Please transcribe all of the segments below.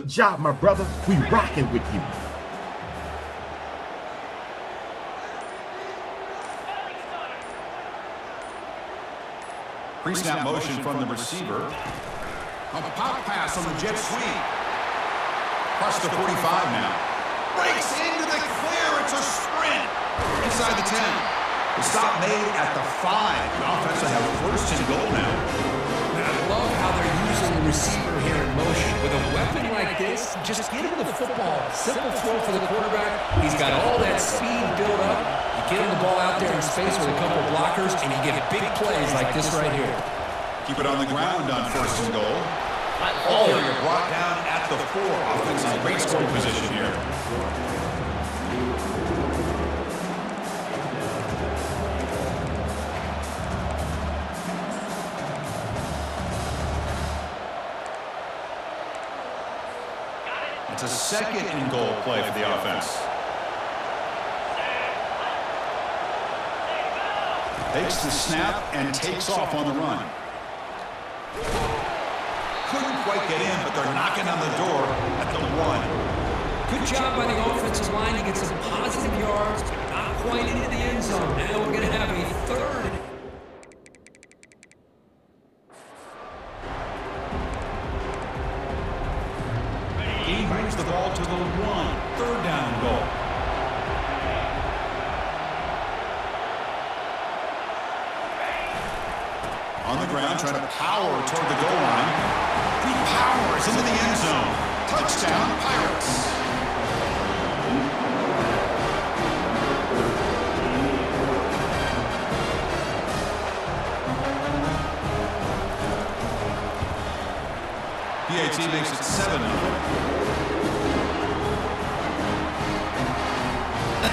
Good job, my brother. We rocking with you. Pre-snap motion from the receiver. A pop pass on the jet sweep. Across the 45 now. Breaks into the clear. It's a sprint. Inside the 10. The stop made at the 5. The offense will have first and goal now. And I love how they're using the receiver here in motion. With a weapon like this, just get him the football. Simple throw for the quarterback. He's got all that speed built up. You get him the ball out there in space with a couple blockers, and you get big plays like this right here. Keep it on the ground on first and goal. You're brought down at the 4. Offense in great scoring position here. It's a second and goal play for the offense. Takes the snap and takes off on the run. Couldn't quite get in, but they're knocking on the door at the 1. Good job by the offensive line to get some positive yards, not quite into the end zone. Now we're going to have a third. He brings the ball to the 1. Third down goal. On the ground, trying to power toward the goal line. He powers into the end zone. Touchdown, Pirates. PAT makes it 7-0.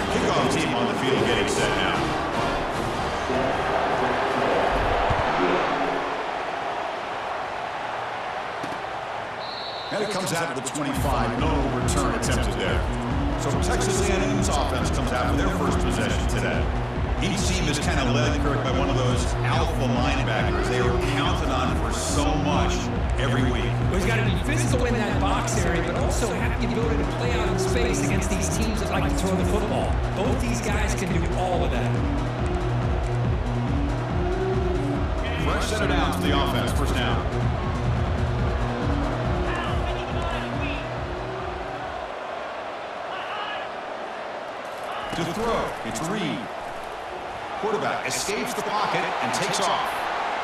Kickoff team on the field getting set now. And it comes out to the 25. No return attempted there. So Texas A&M's offense comes out for their first possession today. Each team is kind of led, Kirk, by one of those alpha linebackers they were counting on for so much every week. Well, he's got to be physical in that box area, but also have the ability to play out in space against these teams that like to throw the football. Both these guys can do all of that. Fresh set of downs for the offense. First down. To throw, it's Reed. Quarterback escapes the pocket and takes off.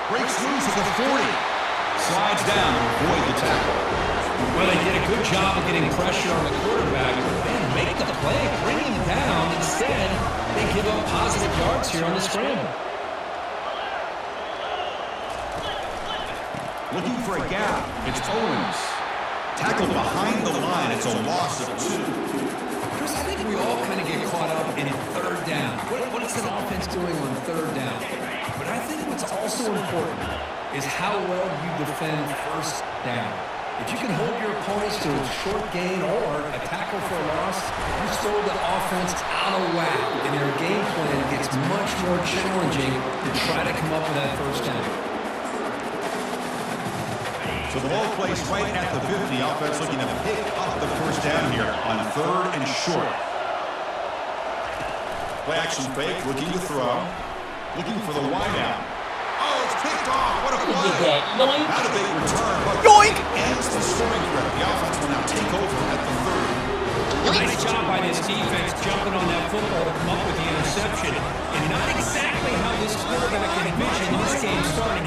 Breaks loose at the 40. Slides down to avoid the tackle. Well, they did a good job of getting pressure on the quarterback, then make the play, bring him down. Instead, they give up positive yards here on the scramble. Looking for a gap. It's Owens. Tackled behind the line. It's a loss of 2. Chris, I think we all kind of get caught up in third down. What is an offense doing on third down? But I think what's also important is how well you defend first down. If you can hold your opponents to a short gain or a tackle for a loss, you throw the offense out of whack, and their game plan gets much more challenging to try to come up with that first down. So the ball placed right at the 50. Offense looking to pick up the first down here on third and short. Play action fake, looking to throw. Looking for the wideout. Oh, it's picked off. What a play. Not a big return, but yoink! Ends the scoring threat. The offense will now take over at the 30. Nice job by this defense jumping on that football to come up with the interception. And not exactly how this quarterback envisioned this game starting.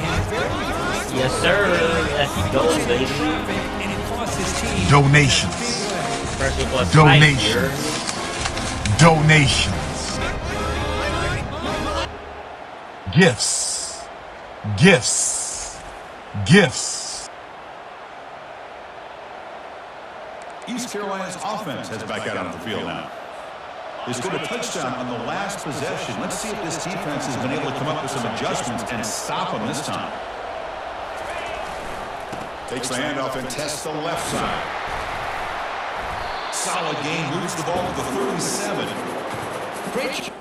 Yes, sir. Let's go, baby. And it cost his team. Donations. Donations. Donations. Gifts. Gifts. Gifts. East Carolina's offense heads back out on the field now. They scored a touchdown on the last possession. Let's see if this defense has been able to come up with some adjustments and stop them this time. Takes the handoff and tests the left side. Solid game, moves the ball to the 37. Great.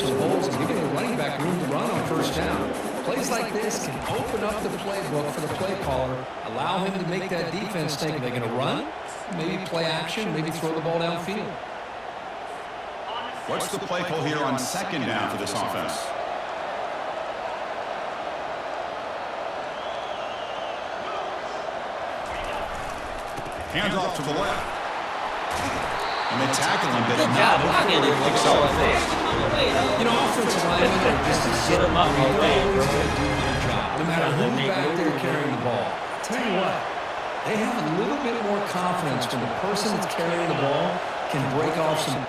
some holes and giving the running back room to run on first down. Plays like this can open up the playbook for the play caller, allow him to make that defense think, are they going to run? Maybe play action, maybe throw the ball downfield. What's the play call here on second down for this offense? Hands off to the left. And they tackle him, but Good job blocking it. You know, offensive linemen are just as Get him up they all day, always bro. gonna do their job, no matter who's back there carrying the ball. Tell you what, they have a little bit more confidence when the person that's carrying the ball can break off some.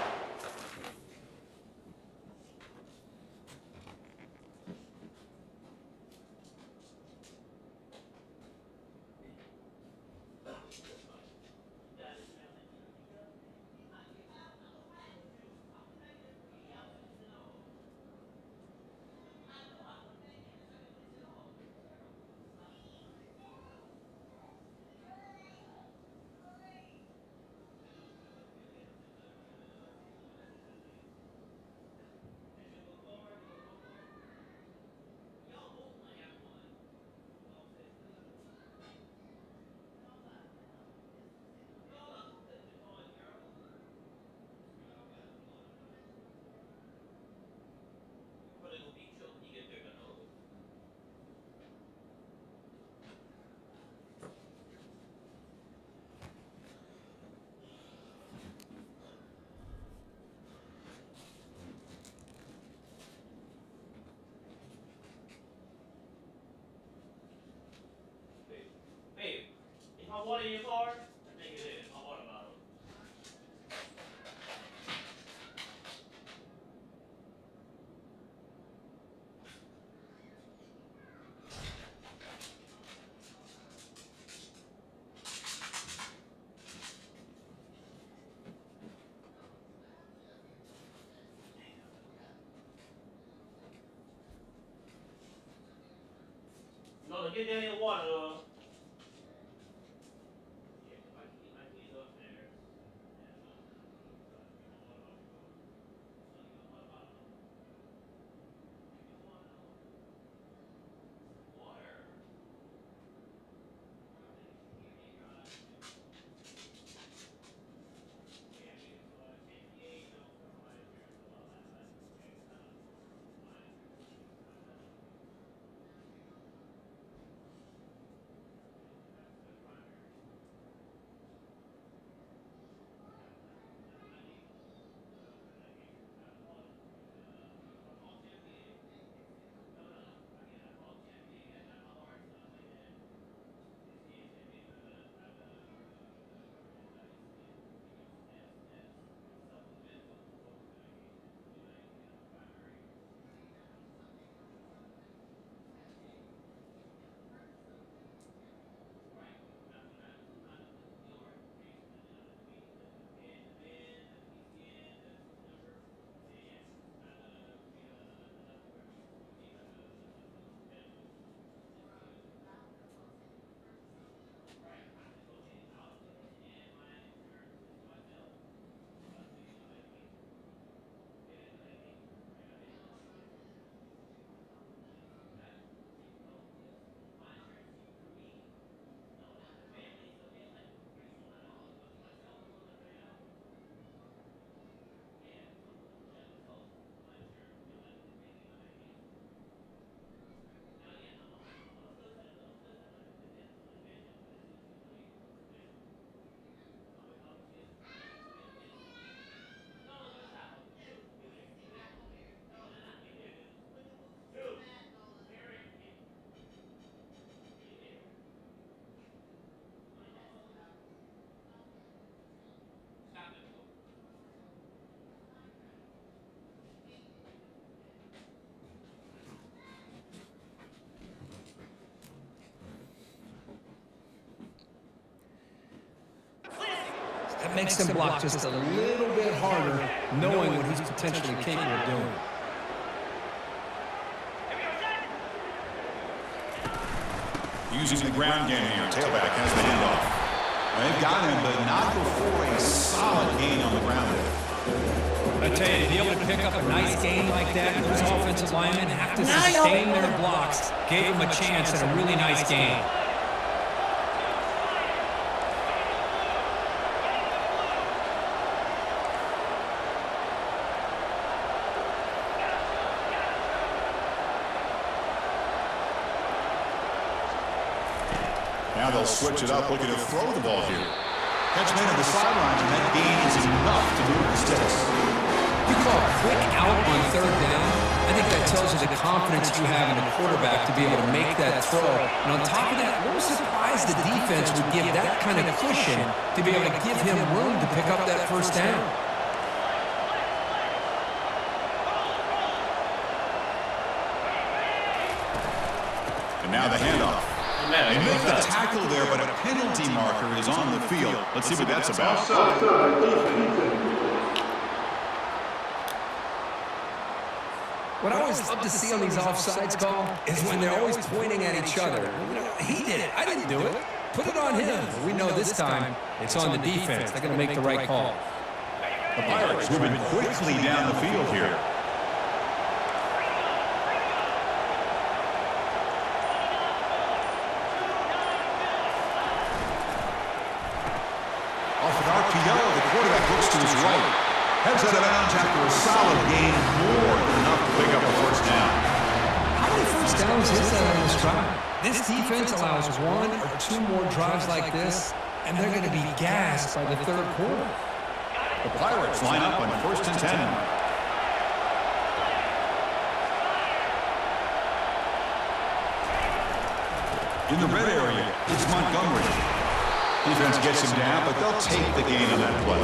Water in your car? I think it is. My water bottle. No, get down in the water, though. That makes them block just a little bit harder, knowing what he's potentially capable of doing. Using the ground game here. Tailback has the handoff. They've got him, but not before a solid gain on the ground. I tell you, to be able to pick up a nice game like that, those offensive linemen have to sustain their blocks. Gave them a chance at a really nice game. Now they'll switch it up, looking to throw the ball here. Catch made on the sidelines, and that gain is enough to move the sticks. You call a quick out on third down. I think that tells you the confidence you have in the quarterback to be able to make that throw. And on top of that, a little surprised the defense would give that kind of cushion to be able to give him room to pick up that first down. And now the handoff. They make the tackle there, but a penalty marker is on the field. Let's see what that's about. What I always love to see on these offsides call is when they're always pointing at each other. You know, he did it. I didn't do it. Put it on him. We know this time it's on the defense. They're going to make the right call. The Pirates moving quickly down the field here. Off an RPO, the quarterback looks to his right. Heads out of bounds after a solid gain, more than enough to pick up a first down. How many first downs is that on this drive? This defense allows one or two more drives like this, and they're going to be gassed by the third quarter. The Pirates line up on 1st and 10. In the red area, it's Montgomery. Defense gets him down, but they'll take the gain on that play.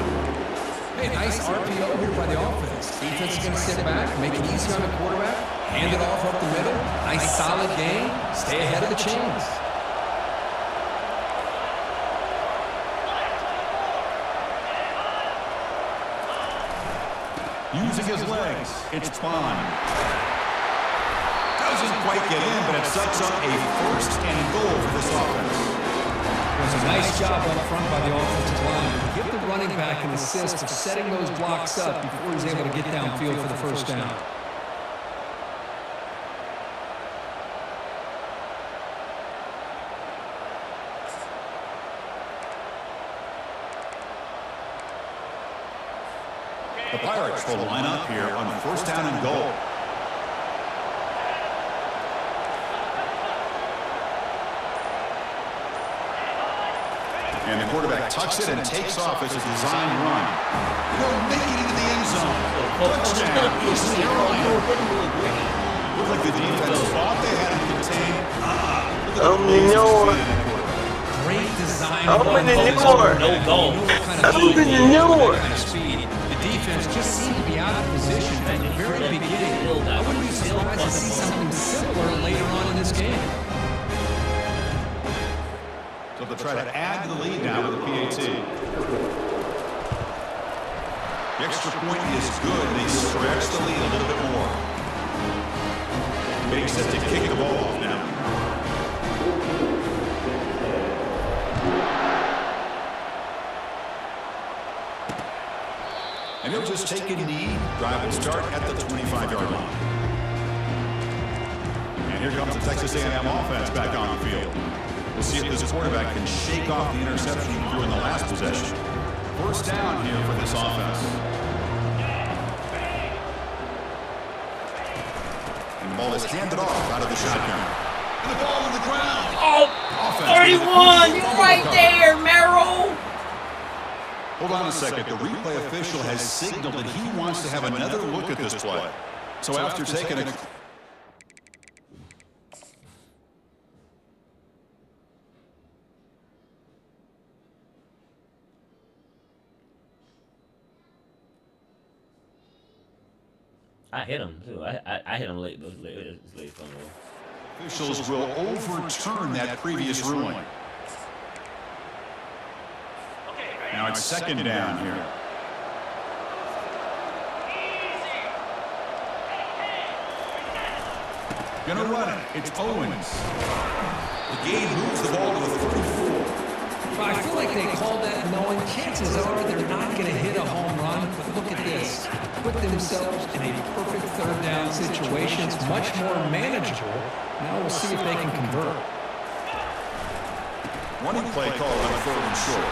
Hey, nice RPO here by the offense. Defense is going to sit back, make it easy on the quarterback, hand it off up the middle. Nice solid game. Stay ahead of the chains. Using his legs, it's Bond. Doesn't quite get in, but it sets up a 1st and goal for this offense. It was a nice job up front by the offensive line. Give the running back an assist of setting those blocks up before he's able to get downfield for the first down. The Pirates will line up here on 1st down and goal. And the quarterback tucks it and takes off as a design run. He'll make it into the end zone. Touchdown, East Carolina. Looked like the defense thought they had him contained. Great design. No goal. The defense just seemed to be out of position from the very beginning. I wouldn't be surprised to see something similar later on in this game. So they'll try to add to the lead now with the PAT. The extra point is good. They stretch the lead a little bit more. Being set to kick the ball off now. And he'll just take a knee. Drive will start at the 25-yard line. And here comes the Texas A&M offense back on the field. We'll see if this quarterback can shake off the interception he threw in the last possession. 1st down here for this offense. And the ball is handed off out of the shotgun. And the ball on the ground. Oh, Offense 31, you're right there, Merrill. Hold on a second. The replay official has signaled that he wants to have another look at this play. So after taking a... I hit him too. I hit him late. It's late from the Officials will overturn that previous ruling. Now it's 2nd down here. Gonna run it. It's Owens. The game moves the ball to the 34. I feel like they called that knowing chances are they're not going to hit a home run, but look at this. put themselves in a perfect third down situation. It's much more manageable. Now we'll see if they can convert. Running play call on 3rd and short.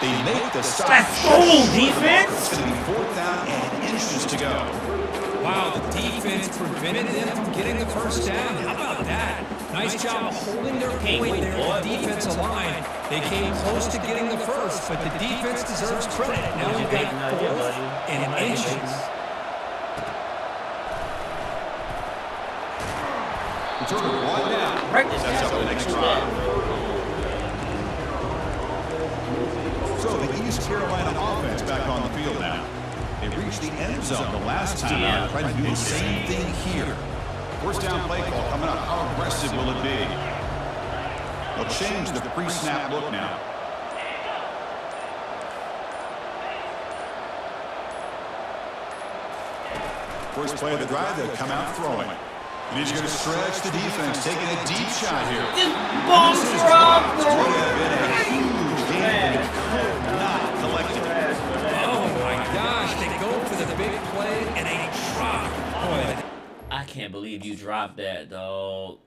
They make the stop. Let's go, defense! It's going to be 4th down and inches to go. Wow, the defense prevented them from getting the first down. How about that? Nice job holding their point there on the defensive line. They came close to getting the first, but the defense deserves credit. Now we've got 4th and inches. Return to 1 down. Sets up the next drive. So the East Carolina offense back on the field now. They reached the end zone the last time out. Trying to do the same thing here. 1st down play call coming up. How aggressive will it be? They'll change the pre-snap look now. First play of the drive, they'll come out throwing. And he's going to stretch the defense, taking a deep shot here. This ball drop, bro. Would have been a huge game, but not collected. Oh my gosh, they go for the big play and a drop. Boy, I can't believe you dropped that, dog.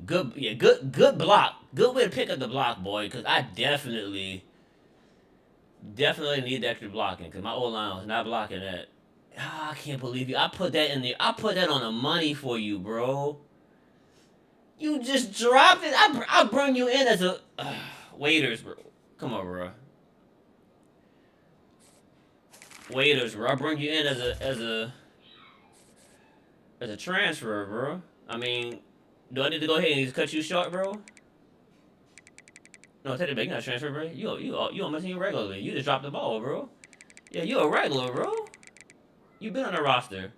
Good block. Good way to pick up the block, boy, because I definitely need extra blocking, because my O-line was not blocking that. Ah, I can't believe you. I put that in there. I put that on the money for you, bro. You just dropped it. I bring you in as a waiters, bro. Come on, bro. Waiters, bro. I bring you in as a transfer, bro. I mean, do I need to go ahead and just cut you short, bro? No, take it back. You're not a transfer, bro. You on my team regularly. You just dropped the ball, bro. Yeah, you a regular, bro. You've been on the roster.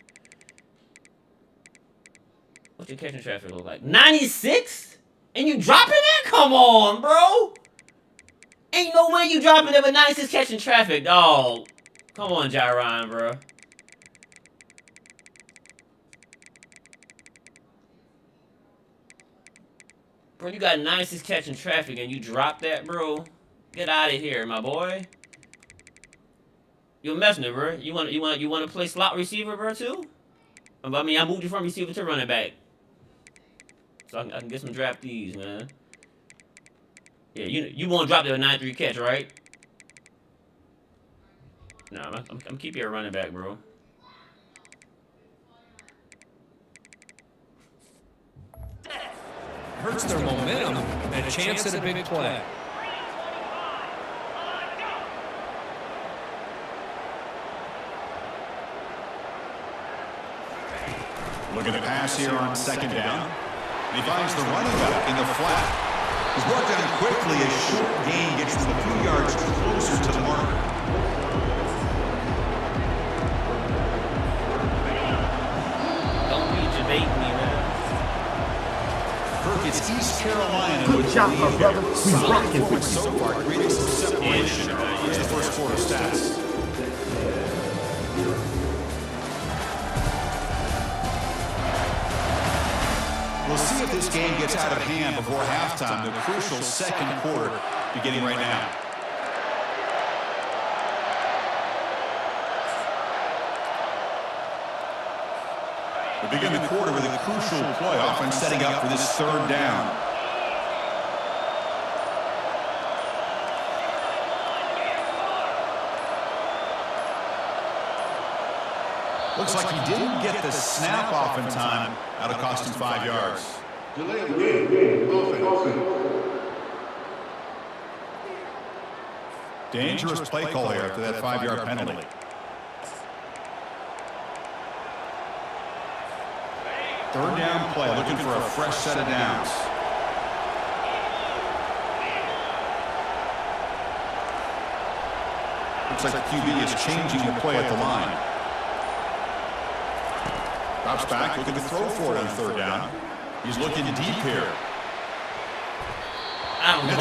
What's your catching traffic look like? 96? And you dropping that? Come on, bro. Ain't no way you dropping it with 96 catching traffic, dog. Come on, Jaron, bro. Bro, you got 96 catching traffic and you dropped that, bro. Get out of here, my boy. You're messing it, bro. You want to play slot receiver, bro, too? I mean, I moved you from receiver to running back, so I can get some draftees, man. Yeah, you want to drop that 93 catch, right? Nah, I'm keep you a running back, bro. hurts their momentum and a chance at a big play. Look at the pass here on 2nd down. And he finds the running back in the flat. He's brought down quickly. A short gain gets him a few yards closer to the marker. Don't be debating me, man. Kirk, it's East Carolina. Good job, my brother. We rocking with you. So far, creating some separation. Here's the first quarter stats. We'll see if this game gets out of hand before halftime, the crucial second quarter beginning right now. We begin the quarter with a crucial play, offense setting up for this 3rd down. Looks like he didn't get the snap off in time. That'll cost him 5 yards. Dangerous play call here after that 5-yard penalty. Third down play, looking for a fresh set of downs. Looks like the QB is changing the play at the line. Drops back, looking to throw for it on 3rd down. He's looking deep here. I didn't see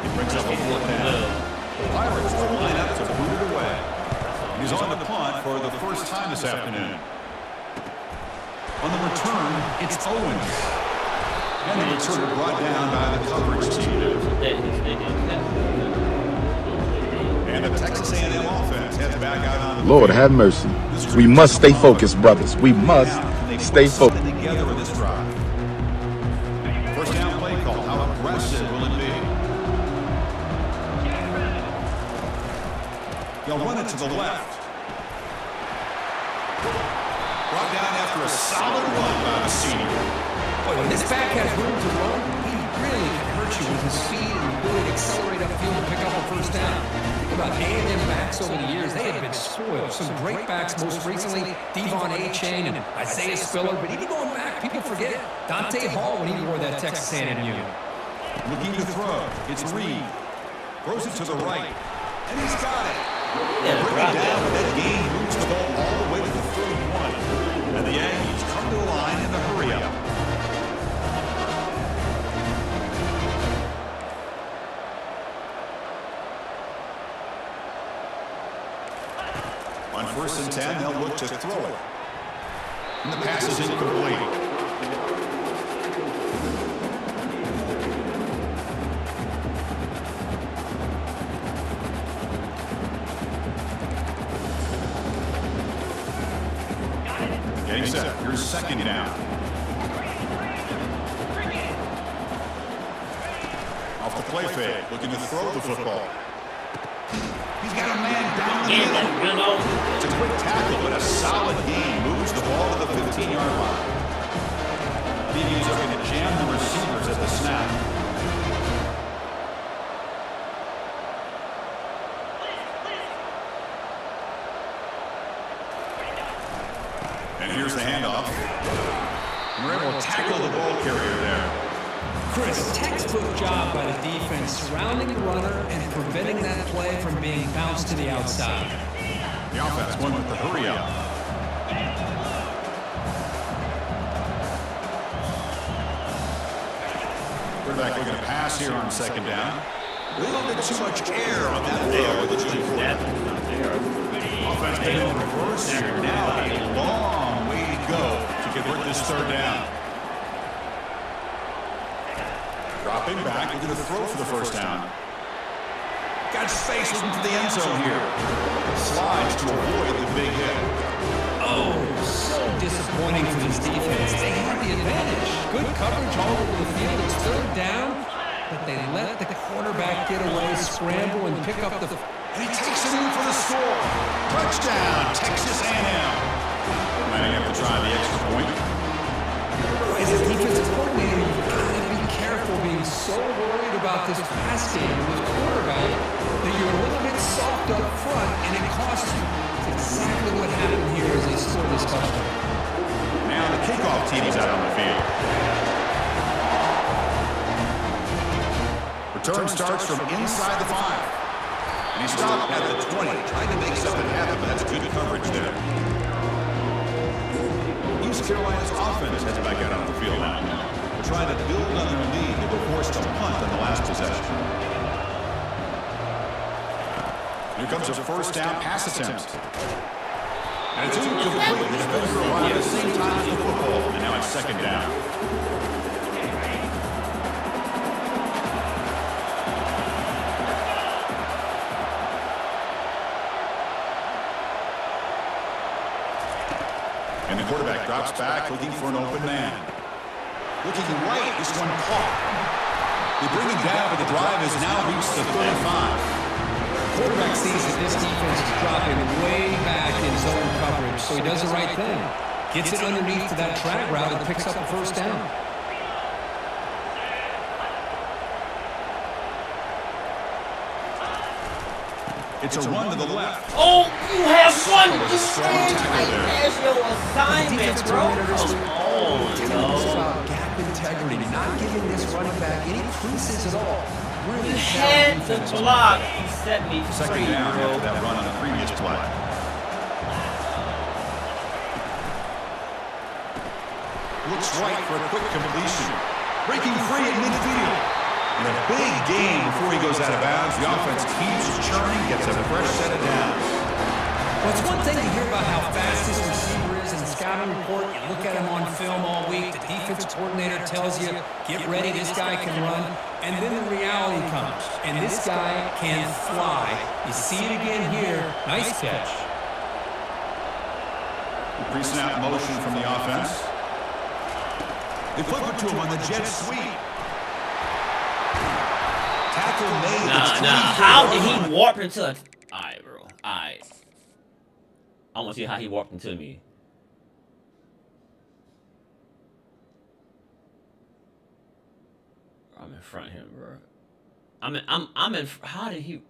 He brings up a 4th down. The Pirates will line up to boot it away. He's on the punt for the first time this afternoon. On the return, it's Owens. And the return brought down by the coverage team. And the Texas A&M offense heads back out on the Lord field. have mercy. We must stay focused, brothers. We must stay focused. Together in this drive. First down play call. How aggressive will it be? They'll run it to the left. Brought down after a solid run by the senior. Boy, when this back has room to run, he really can hurt you with his speed and ability to accelerate upfield and pick up a first down. Think about A&M backs over the years. They have been spoiled. Some great backs, most recently Devon A-Chain and Isaiah Spiller. But even going back, people forget Dante Hall when he wore that Texas A&M unit. Looking to throw. It's Reed. Throws it to the right. And he's got it. Bring it down, but that gain moves the ball all the way to the 31. And the Aggies come to the line in the hurry-up. On 1st and 10, they'll look to throw it. And the pass is incomplete. Getting set. Here's 2nd down. Off the play fake. Looking to throw the football. He's got a man down the middle. It's a quick tackle, but a solid gain moves the ball to the 15-yard line. DBs are going to jam the receivers at the snap. And here's the handoff. And we're able to tackle the ball carrier there. Chris, textbook job by the defense surrounding the runner and preventing that play from being bounced to the outside. The offense going with the hurry-up. Quarterback looking to pass here on 2nd down. A little bit too much air on that throw with the jump quarterback. Offense made in reverse here. Now a long way to go to convert this 3rd down. Dropping back, looking to throw for the 1st down. Got space looking to the end zone here. Slides to avoid the big hit. Oh, so disappointing for this defense. They had the advantage. Good coverage all over the field. It's 3rd down, but they let the quarterback get away, scramble, and pick up the... And he takes it in for the score. Touchdown, Texas A&M. Might have to try the extra point. As a defensive coordinator, you've got to be careful being so worried about this pass game and this quarterback that you're a little bit soft up front, and it costs you. It's exactly what happened here as they scored this touchdown. Now the kickoff team is out on the field. Return starts from inside the 5. And he stopped at the 20, trying to make something happen, but that's good coverage there. East Carolina's offense heads back out on the field now. They're trying to build on their lead. They were forced to punt on the last possession. Here comes a 1st down pass attempt. And it's incomplete. The defender arrived at the same time as the football. And now it's 2nd down. And the quarterback drops back, looking for an open man. Looking right, this one caught. They bring him down, but the drive has now reached the 35. The quarterback sees that this defense is dropping way back in zone coverage, so he does the right thing. Gets it underneath to that drag route and picks up a 1st down. It's a run to the left. Oh, you have one defense. That's your assignment, bro. Gap integrity, not giving this running back any creases at all. You had to block. He set me free, 2nd down bro. after that run on the previous play. Looks right for a quick completion. Breaking free at midfield. And a big gain before he goes out of bounds. The offense keeps churning, gets a fresh set of downs. Well, it's one thing to hear about how fast this receiver is and scouting report, you look at him on film all week, the defense coordinator tells you, get ready, this guy can run, and then the reality comes, and this guy can fly. You see it again here. Nice catch. Pre-snap motion from the offense. They flip it to him on the jet sweep. Tackle made. Nah. How did he warp into a... Alright, bro. Alright. I want to see how he warped into me. I'm in front of him, bro. I'm in... How did he...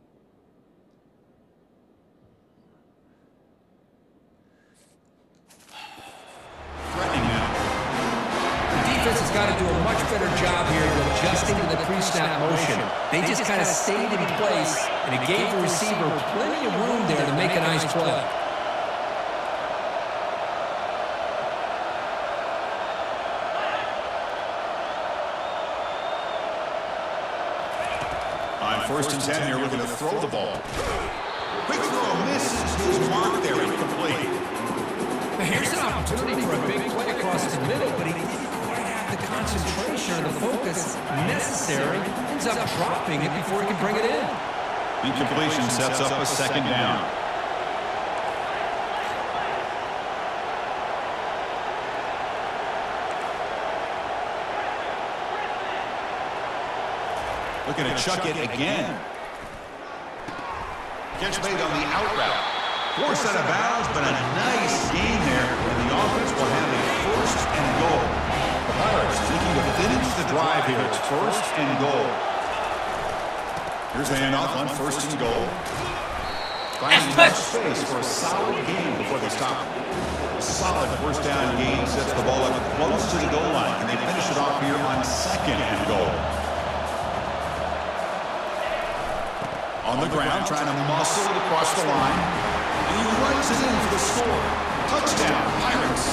Defense has got to do a much better job here of adjusting to the pre-snap motion. They just kind of stayed in place, and it gave the receiver plenty of room there to make a nice play. On 1st and 10, you're looking to throw the ball. Quick throw misses his mark there, incomplete. Here's an opportunity for a big play across the middle, but he didn't quite have the concentration or the focus necessary. Ends up dropping it before he can bring it in. Incompletion sets up a 2nd down. Looking to chuck it again. Catch made on the out route. Forced out of bounds, but a nice gain there, and the offense will have a 1st and goal. The Pirates looking to finish the drive here. It's 1st and goal. Here's the handoff on 1st and goal. Finding enough space for a solid gain before they stop. A solid 1st down gain sets the ball up close to the goal line, and they finish it off here on 2nd and goal. On the ground, trying to muscle it across the line. And he runs it in for the score. Touchdown, Pirates.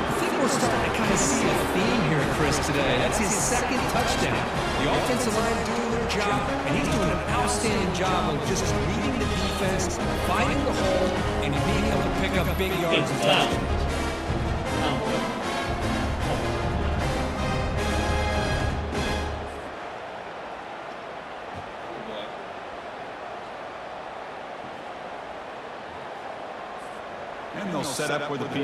I think we're starting to kind of see a theme here, Chris, today. That's his 2nd touchdown. The offensive line doing their job, and he's doing an outstanding job of just reading the defense, finding the hole, and being able to pick up big yards and touchdowns. And they'll set up with the PAT.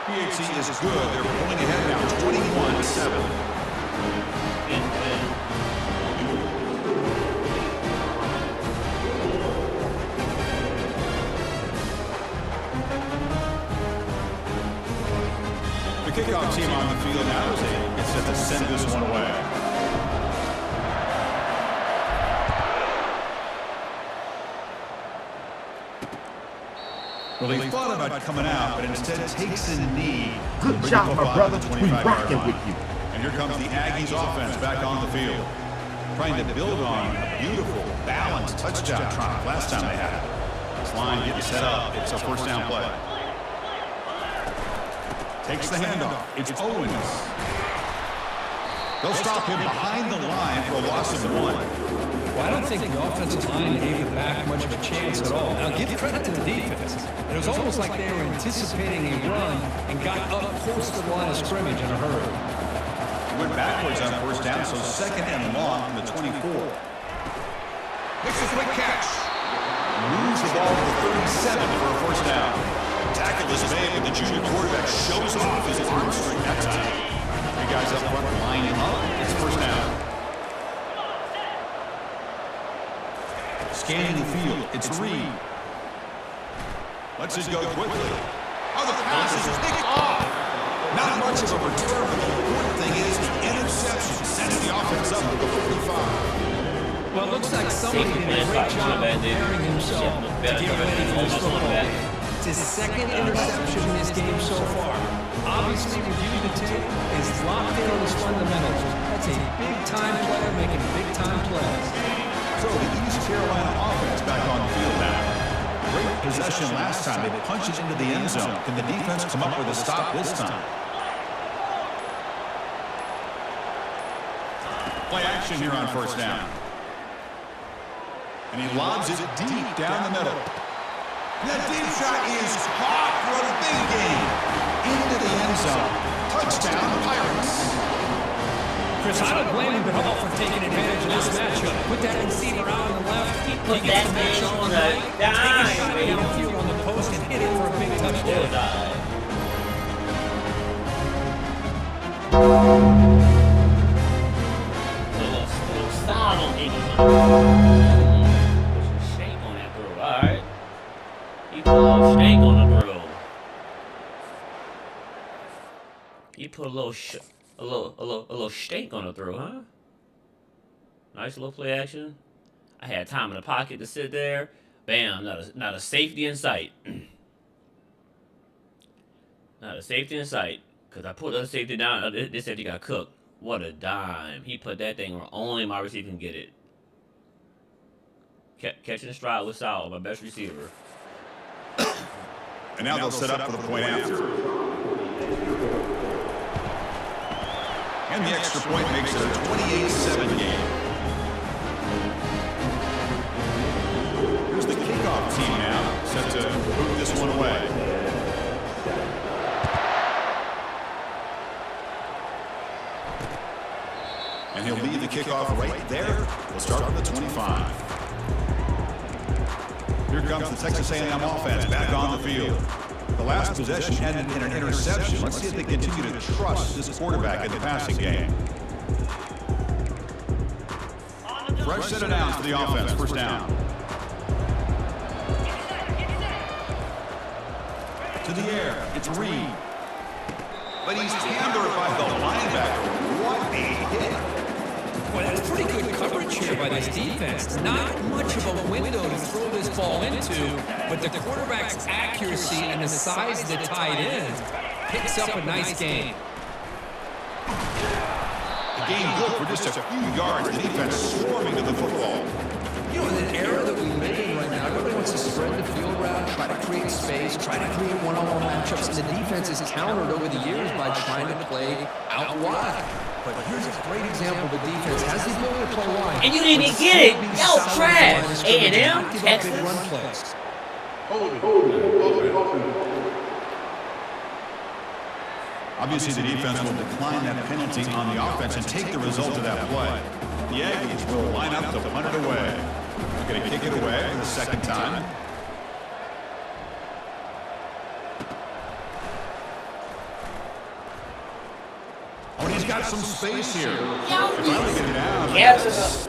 PAT is good. They're pulling ahead now, 21-7. The kickoff team on the field now is set to send this one away. Well, he thought about coming out, but instead takes a knee. Good job, my brother. We rocking with you. And here comes the Aggies offense back on the field. Trying to build on a beautiful, balanced touchdown triumph last time they had it. This line getting set up. It's a 1st down play. Takes the handoff. It's Owens. They'll stop him behind the line for a loss of 1. Well, I don't think the offensive line gave the back much of a chance at all. Now, give credit to the defense. It was almost like they were anticipating a run and got up close to the line of scrimmage in a hurry. Went backwards on 1st down, so 2nd and long from the 24. Makes a quick catch. Moves the ball to the 37 for a 1st down. Tackle is made, and the junior quarterback shows off his arm strength that time. You guys up front lining up. It's 1st down. Scanning the field. It's Reed. Lets it go quickly. Oh, the pass is picked off. Not much of a return, but the important thing is the interception sends the offense up to the 45. Well, it looks like somebody did a great job of preparing himself to get ready for this football game. It's his 2nd interception in this game so far. Obviously, reviewing the tape is locked in on his fundamentals. That's a big-time player making big-time plays. So the East Carolina offense back on the field now. Great possession last time. They punch it into the end zone. Can the defense come up with a stop this time? play action here on first down. And he lobs it deep down the middle. And that deep shot is caught for a big gain. Into the end zone. Touchdown, Pirates. Chris, I don't blame him at all for taking advantage of this matchup. Put that receiver out on the left. Put that man on the dime, baby. On the post and hit it for a big touchdown. Little style on Iggy. Put some shank on that throw, alright? He put a little shank on the throw. He put a little steak on the throw, huh? Nice little play action. I had time in the pocket to sit there. Bam, not a safety in sight. Not a safety in sight. Because I put the other safety down. This safety got cooked. What a dime. He put that thing where only my receiver can get it. Catching the stride with Sal, my best receiver. And now they'll set up for the point after. And the extra point makes it a 28-7 game. Here's the kickoff team now, set to move this one away. And he'll lead the kickoff right there. We'll start with the 25. Here comes the Texas A&M offense back on the field. The last possession ended in an interception. Let's see if they continue to trust this quarterback in the passing game. Fresh set of downs for the offense. First down. To the air. It's Reed. But he's hammered by the linebacker. What a hit. Boy, that's pretty good coverage here by this defense. Not much of a window to throw this ball into, but the quarterback's accuracy and the size of the tight end picks up a nice gain. The game good for just a few yards. The defense swarming to the football. You know, in an era that we live in right now, everybody wants to spread the field route, try to create space, try to create one-on-one matchups, and the defense is countered over the years by trying to play out wide. But here's a great example of a defense has the ability to play wide. And you didn't even get it. Yo, trash. A&M, Texas. Obviously, the defense will decline that penalty on the offense and take the result of that play. The Aggies will line up to punt it away. They're going to kick it away for the second time. Oh, and he's got some space here. If I get it down. Yes.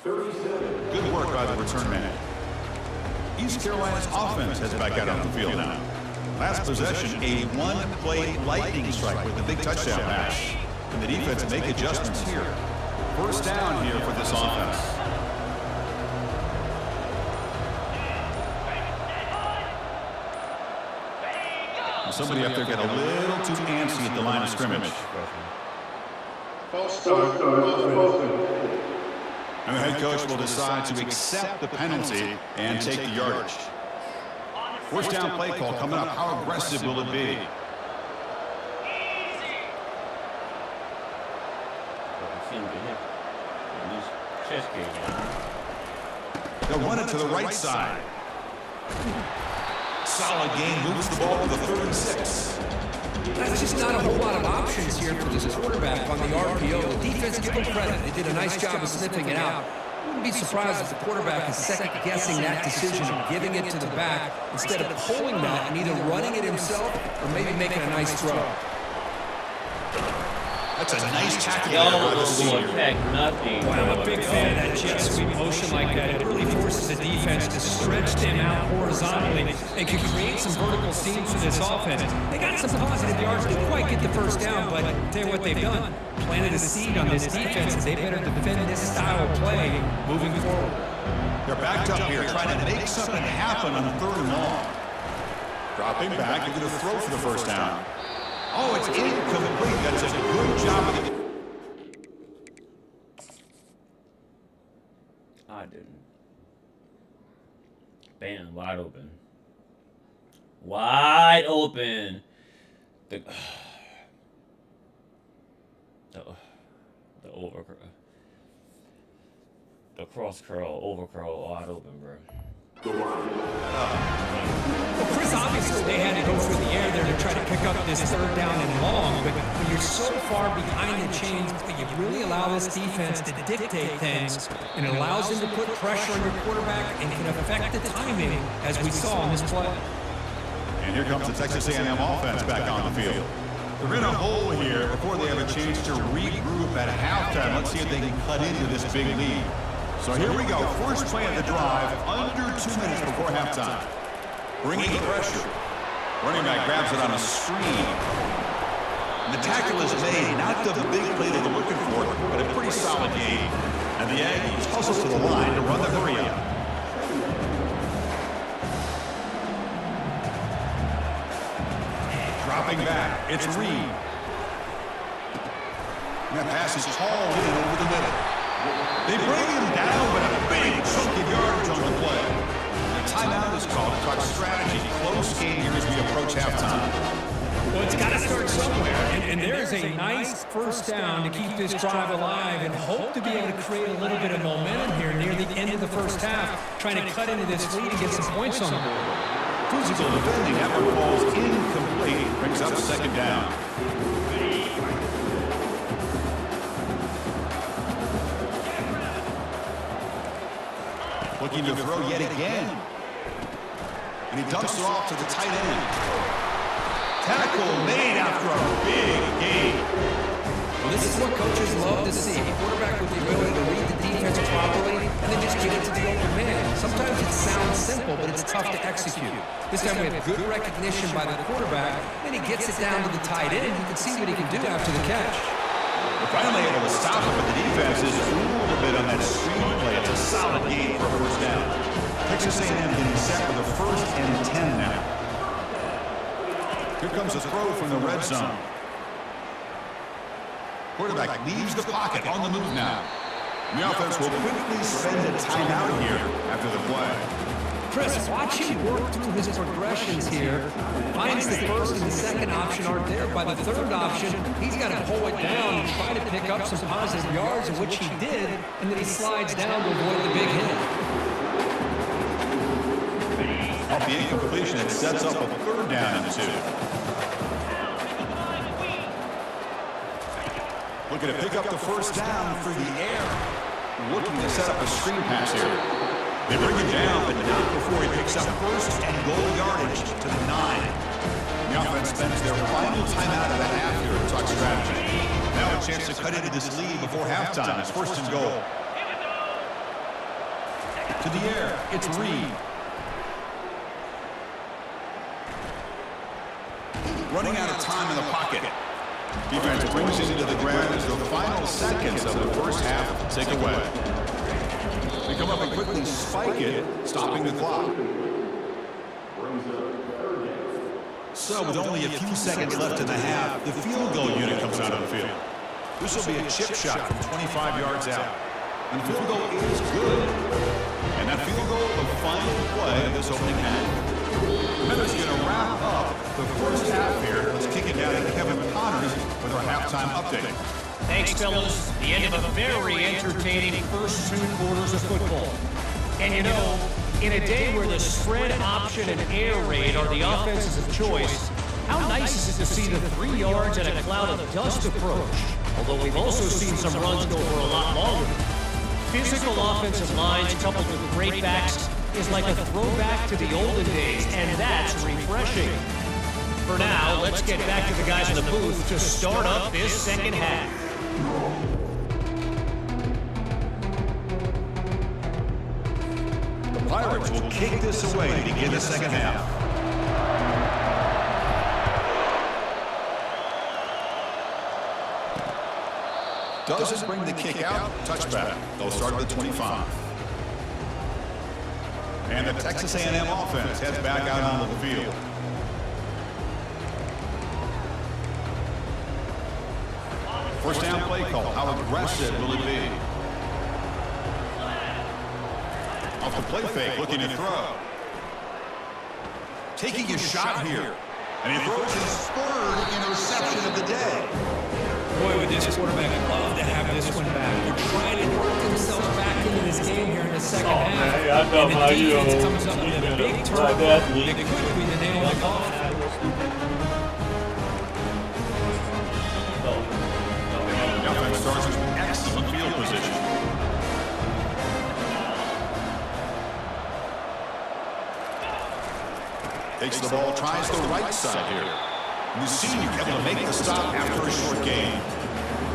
Good work by the return man. East Carolina's offense heads back out on the field now. Last possession, a one-play lightning strike with a big touchdown pass. Can the defense make adjustments here? First down here for this offense. Well, somebody up there got a little too antsy at the line of scrimmage. And the head coach will decide to accept the penalty and take the yardage. First down play call coming up. How aggressive will it be? They'll run it to the right side. Solid gain, moves the ball to the 36. That's just not a whole lot of options here for this quarterback on the RPO. The defense, give them credit. They did a nice job of sniffing it out. Wouldn't be surprised if the quarterback is second-guessing that decision and giving it to the back instead of pulling that and either running it himself or maybe making a nice throw. That's a nice tackle. Y'all don't affect nothing. Boy, I'm a big fan of that jet sweep motion like that. It really forces the defense to stretch them out horizontally and can create some vertical seams for this offense. They got some positive yards. Didn't quite get the first down, but I'll tell you what they've done. Planted a seed on this defense, and they better defend this style of play moving forward. They're backed up here, trying to make something happen on 3rd and long. Dropping back, they're going to throw for the first down. Oh, it's incomplete. That's a good job of it. I didn't. Bam, wide open. Wide open. The over curl. The cross curl, over curl, wide open, bro. Well, Chris, obviously they had to go through the air there to try to pick up this 3rd down and long, but when you're so far behind the chains, you really allow this defense to dictate things, and it allows them to put pressure on your quarterback and can affect the timing, as we saw in this play. And here comes the Texas A&M offense back on the field. They're in a hole here before they have a chance to regroup at halftime. Let's see if they can cut into this big lead. So here we go. First play of the drive, under 2 minutes before halftime. Bringing the pressure. Running back grabs it on a screen. And the tackle is made. Not the big play they were looking for, but a pretty solid game. And the Aggies hustle to the line to run the hurry up. Dropping back, it's Reed. And that pass is hauled in over the middle. They bring him down, but a big chunk of yardage on the play. The timeout is called to talk strategy. Close game here as we approach halftime. Well, it's got to start somewhere, and there's a nice first down to keep this drive alive and hope to be able to create a little bit of momentum here near the end of the first half, trying to cut into this lead and get some points on the board. Physical defending, that one falls incomplete. Brings up 2nd down. Looking to throw yet again. And he dumps it off to the tight end. Tackle made after a big gain. Well, this is what coaches love to see. A quarterback with the ability to read the defense properly and then just get it to the open man. Sometimes it sounds simple, but it's tough to execute. This time we have good recognition by the quarterback, and he gets it down to the tight end. You can see what he can do after the catch. We're finally able to stop it, but the defense is fooled a bit on that screenplay. It's a solid game for a first down. Texas A&M getting set with a 1st and 10 now. Here comes a throw from the red zone. Quarterback leaves the pocket on the move now. The offense will quickly spend a timeout here after the play. Chris, watch him work through his progressions here. Finds the 1st and the 2nd option aren't there. By the 3rd option, he's got to pull it down and try to pick up some positive yards, which he did, and then he slides down to avoid the big hit. Off the incompletion, it sets up a 3rd down and 2. Looking to pick up the first down through the air. Looking to set up a screen pass here. They bring him down, but not before he picks up 1st and goal yardage to the 9. The offense spends their final timeout of the half here to talk strategy. Now a chance to cut into this lead before halftime. It's 1st and goal. To the air, it's Reed. Running out of time in the pocket. Defense brings it into the ground as the final seconds of the first half take away. They come up and quickly spike it, stopping the clock. So with only a few seconds left in the half, the field goal unit comes out on the field. This will be a chip shot from 25 yards out. And the field goal is good. And that field goal, the final play of this opening half. Memphis is going to wrap up the first half here. Let's kick it down to Kevin Connors with our halftime update. Thanks, fellas. The end of a very entertaining first 2 quarters of football. And you know, in a day where the spread option and air raid are the offenses of choice, How nice is it to see the 3 yards and a cloud of dust approach? Although we've also seen some runs go for a lot longer. Physical offensive lines coupled with great backs is like a throwback to the olden days, and that's refreshing. For now, let's get back to the guys in the booth to start up this second half. The Pirates will kick this away to begin the second half. Doesn't bring the kick out. Touchback. They'll start at the 25. And the Texas A&M offense heads back out onto the field. First down play call. How aggressive will it be? Off the play fake, looking to throw. Taking a shot here. And he throws his third interception of the day. Boy, would this quarterback love to have this one back. They're trying to work themselves back into this game here in the second half. Man, I know and how the you defense comes up with a big turnover that could be the nail in the coffin. The offense starts with excellent field position. Takes the ball, tries the right side here. And the senior able to make the stop after a short game.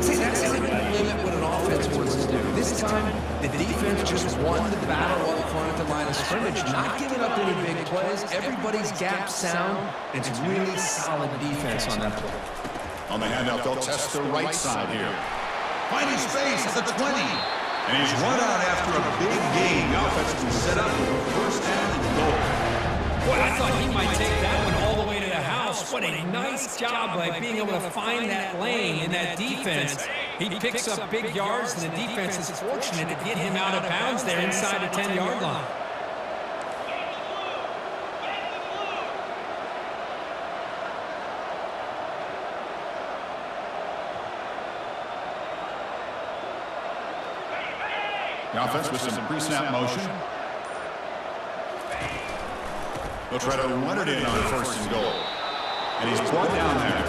See, that's how you limit what an offense wants to do. This time, the defense just won the battle up front at the line of scrimmage, not giving up any big plays. Everybody's gap sound. It's really solid defense on that play. On the handout, they'll test the right side here. Finding space at the 20. And he's run out after a big gain. The offense can set up for first down and goal. Boy, I thought he might take that one all the way to the house. What a nice job by being able to find that lane in that defense. He picks up big yards, and the defense is fortunate to get him out of bounds there inside the 10-yard line. The offense with some pre-snap motion. They'll try to run it in on first and goal. And he's brought down there.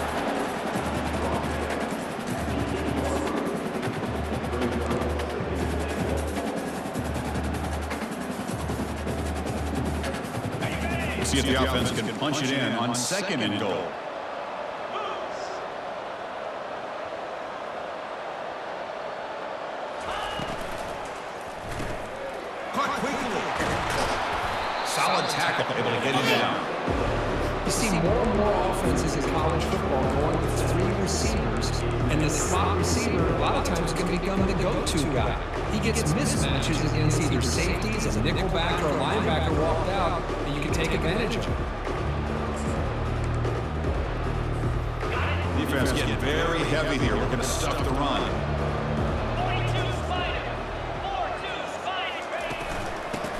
We'll see if the offense can punch it in on second and goal. Caught quickly. Solid tackle, able to get him down. You see more and more offenses in college football going with 3 receivers, and the slot receiver a lot of times can become the go-to guy. He gets mismatches against either safeties, a nickelback, or a linebacker walked out, and you can take advantage of it. Defense getting very heavy here, looking to stuff the run.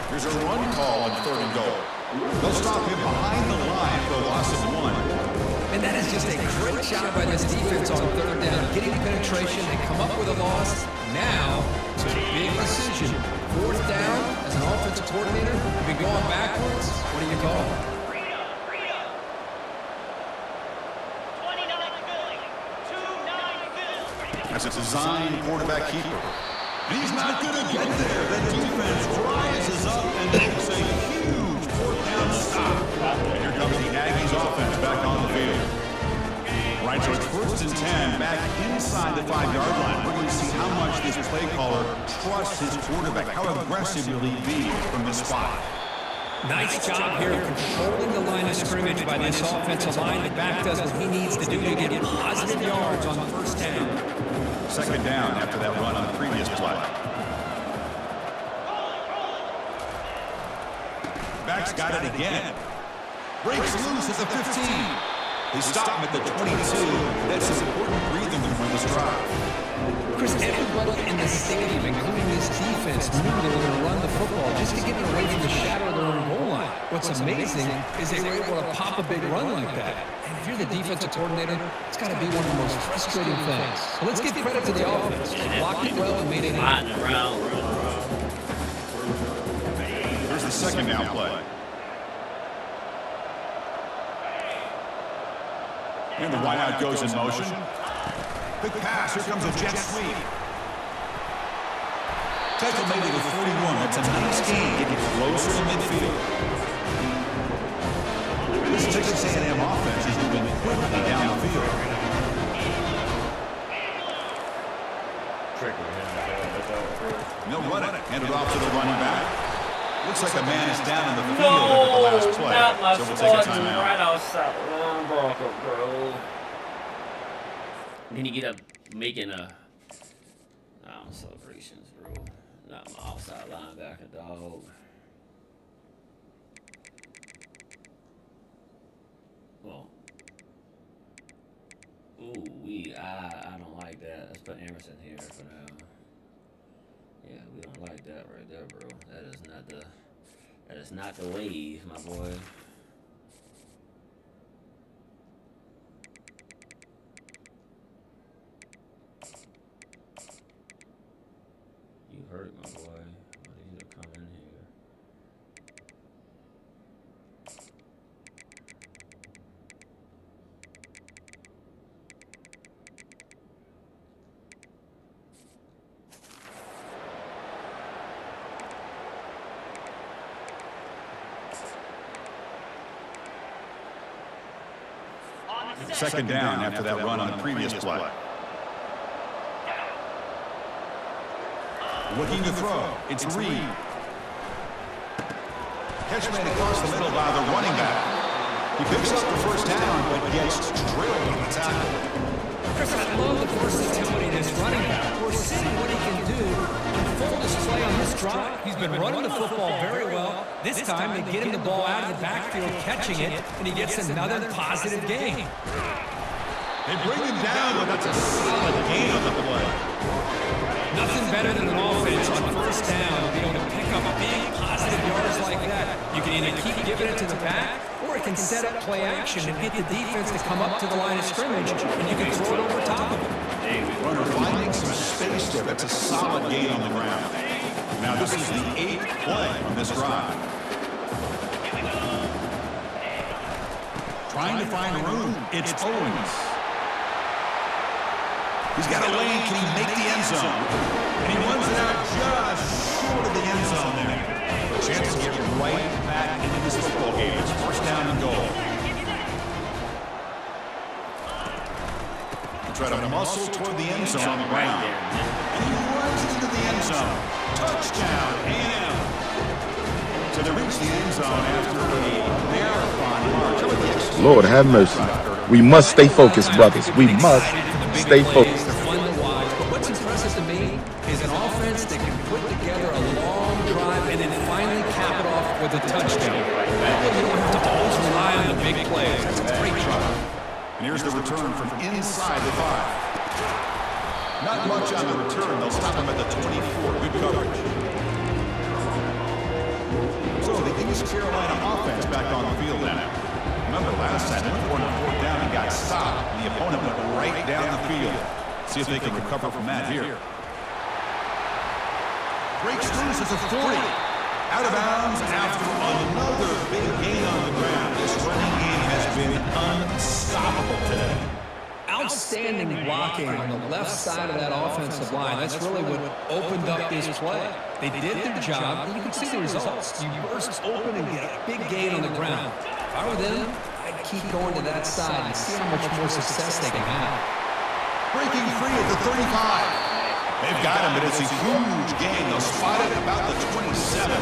Here's a run call on third and goal. They'll stop him behind the line for a loss of 1. And that is just a great job by this defense on third down, getting penetration and come up with a loss. Now, it's a big decision. Fourth down, as an offensive coordinator, you've been going backwards. What do you call? That's a design quarterback keeper. And he's not going to get there. The defense rises up and makes a huge fourth down stop. And here comes the Aggies offense back on the field. Right, so it's first and 10 back inside the 5-yard line. We're going to see how much this play caller trusts his quarterback. How aggressive will he be from this spot? Nice job here controlling the line of scrimmage by this offensive line. The back does what he needs to do to get positive yards on the first down. Second down after that run on the previous play. Back's got it again. Breaks loose at the 15. They stop him at the 22. That's an important breathing room on this drive. Chris, everybody in the stadium, including this defense, knew they were going to run the football just to get away from the shadow of their own goal line. What's amazing is they were able to pop a big run like that. And if you're the defensive coordinator, it's got to be one of the most frustrating things. So let's give credit to the offense. Blocked it well and made it happen. Here's the second down play. And the wideout goes in motion. Quick pass. Here comes a jet sweep. Tackle made it at 41. That's a nice gain. Getting closer to midfield. This Texas A&M offense is moving quickly down the field. No run it. Handed off to the running back. Looks like a man is down in the field at the last play. Not my So we'll take a fault. timeout. Right outside the linebacker, bro. Then you get up making a celebrations, bro. Not my outside linebacker, dog. Well, I don't like that. Let's put Emerson here for now. Yeah, we don't like that right there, bro. That is not the wave, my boy. You hurt, my boy. I need you to come in here. Second down after that run on the previous play. Looking to throw. It's Reed. Catch made across the middle by the running back. He picks up the first down, but gets drilled on the tackle. Chris, I love the versatility of this running back. We're seeing what he can do in full display on this drive. He's been running the football very well. This time, they get him the ball out of the backfield, catching it, and he gets another positive gain. They bring him down, but that's a solid gain on the play. Nothing better than an offense on first down to be able to pick up big positive yards like that. You can either keep giving it to the back, or it can set up play action and get the defense to come up to the line of scrimmage, and you can throw it over top of them. Runner finding some space there. That's a solid gain on the ground. Now this is the 8th play on this drive. Trying to find room. It's Owens. He's got a lane. Can he make the end zone? And he runs it out just short of the end zone there. A chance to get right back into this football game. It's first down and goal. Try to muscle toward the end zone on the ground. And he runs into the end zone. Touchdown, A&M. So they reach the end zone after a marathon march. Lord have mercy. We must stay focused, brothers. We must stay focused. They're fun to watch, but what's impressive to me is an offense that can put together a long drive and then finally cap it off with a touchdown. You don't have to always rely on the big plays. That's a great drive. And here's the return from inside the 5. Not much on the return. They'll stop him at the 24. Good coverage. So the East Carolina offense back on the field now. Remember last time, they went for a 4th down and got stopped. And the opponent went right down the field. See if they can recover from that here. Breaks loose at the 40. Out of bounds after another big gain on the ground. This running game has been unstoppable today. Outstanding blocking on the left side of that offensive line. That's really what opened up this play. They did their job, and you can see the results. You burst open and get a big gain on the ground. If I were them, I'd keep going to that side and see how much more success they can have. Breaking free at the 35. They've got him, but it's a huge gain. They'll spot it about the 27.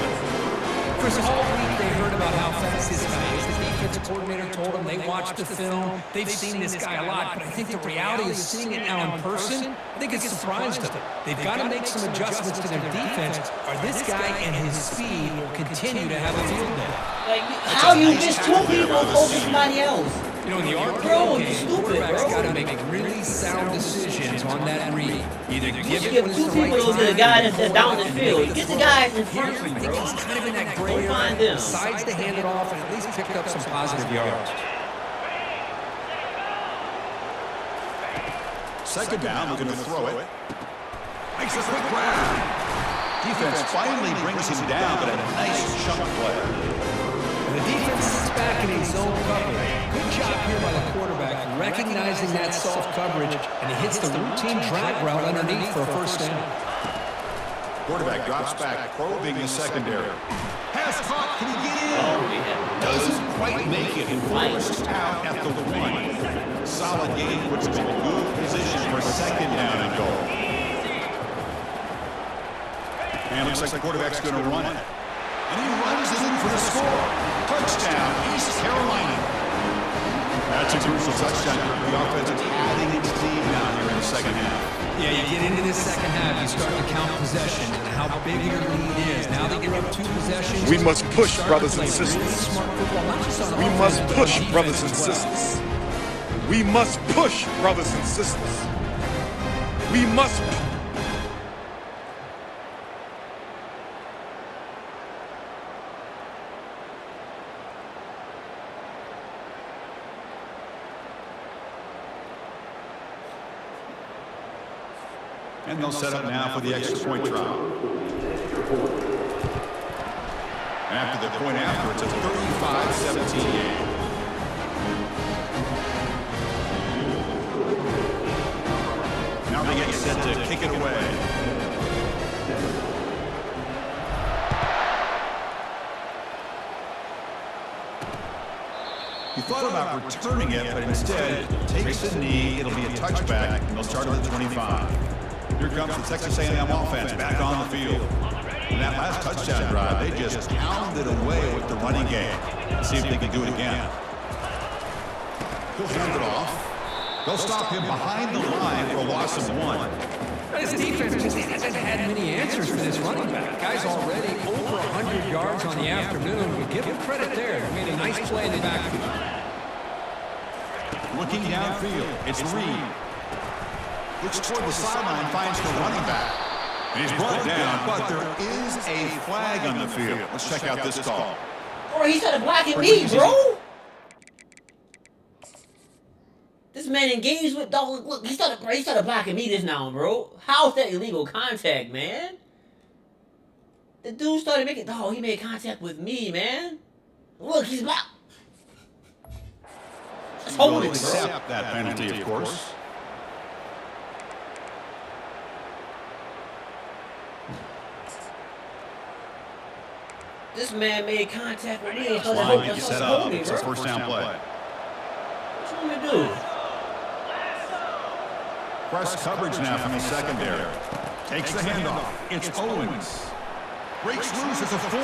Chris, all week they heard about how fast this guy is. The defensive coordinator told them they watched the film. They've seen this guy a lot, but I think the reality is seeing it now in person, I think it's surprised them. They've got to make some adjustments to their defense, or this guy and his speed will continue to have a field day. Like, how you miss 2 people over somebody else? You know, in the Bro, RPO game, stupid, quarterback's bro. got to make really sound decisions on that read. Either give it Give when 2 it's the right people to the time, guy that's down the field. Get the guys in front of I him, think bro. he's kind of in that gray Go area. find them. Decides to hand it off and at least pick up some positive yards. Second down, looking to throw it. Makes a quick grab. Defense finally brings him down, but a nice chunk play. And the defense sits back in his zone coverage. Good job here by the quarterback recognizing that soft coverage, and he hits the routine drag route underneath for a first down. Quarterback drops back, probing the secondary. Pass caught, can he get in? Doesn't quite make it, and forced out at the 1. Solid game puts him in good position for second down and goal. And looks like the quarterback's going to run it. And he runs it in for the score. Touchdown, East Carolina. That's a crucial touchdown. The offense is adding its team now here in the second half. Yeah, you get into this second half, you start to count possessions and how big your lead is. Now that you're up 2 possessions, We must push, brothers and sisters. We must push, brothers and sisters. We must push, brothers and sisters. We must. And they'll set up now for the extra point try. After the point after, it's a 35-17 game. Now they get set to kick it away. He thought about returning it, but instead takes a knee. It'll be a touchback, and they'll start at the 25. Here comes the Texas A&M offense back on the field. In that last touchdown drive, they just pounded away with the running game. Let's see if they can do it again. He'll hand it off. They'll stop him behind the line for a loss of 1. His defense just hasn't had many answers for this running back. Guy's already over 100 yards on the afternoon. We give him credit there. He made a nice play in the backfield. Looking downfield, it's Reed. Looks toward the sideline, finds the running back. And he's brought down, but there is a flag on the field. Let's check out this call. Bro, he started blocking me, bro. This man engaged with dog. Look, he started blocking me just now, bro. How's that illegal contact, man? The dude started making. Oh, he made contact with me, man. Look, he's blocked. That's holding, Accept that penalty, of course. This man made contact with me. Line set up. It's a first down play. What you want me to do? Press coverage now from the secondary. Takes the handoff. It's Owens. Breaks loose at the 40.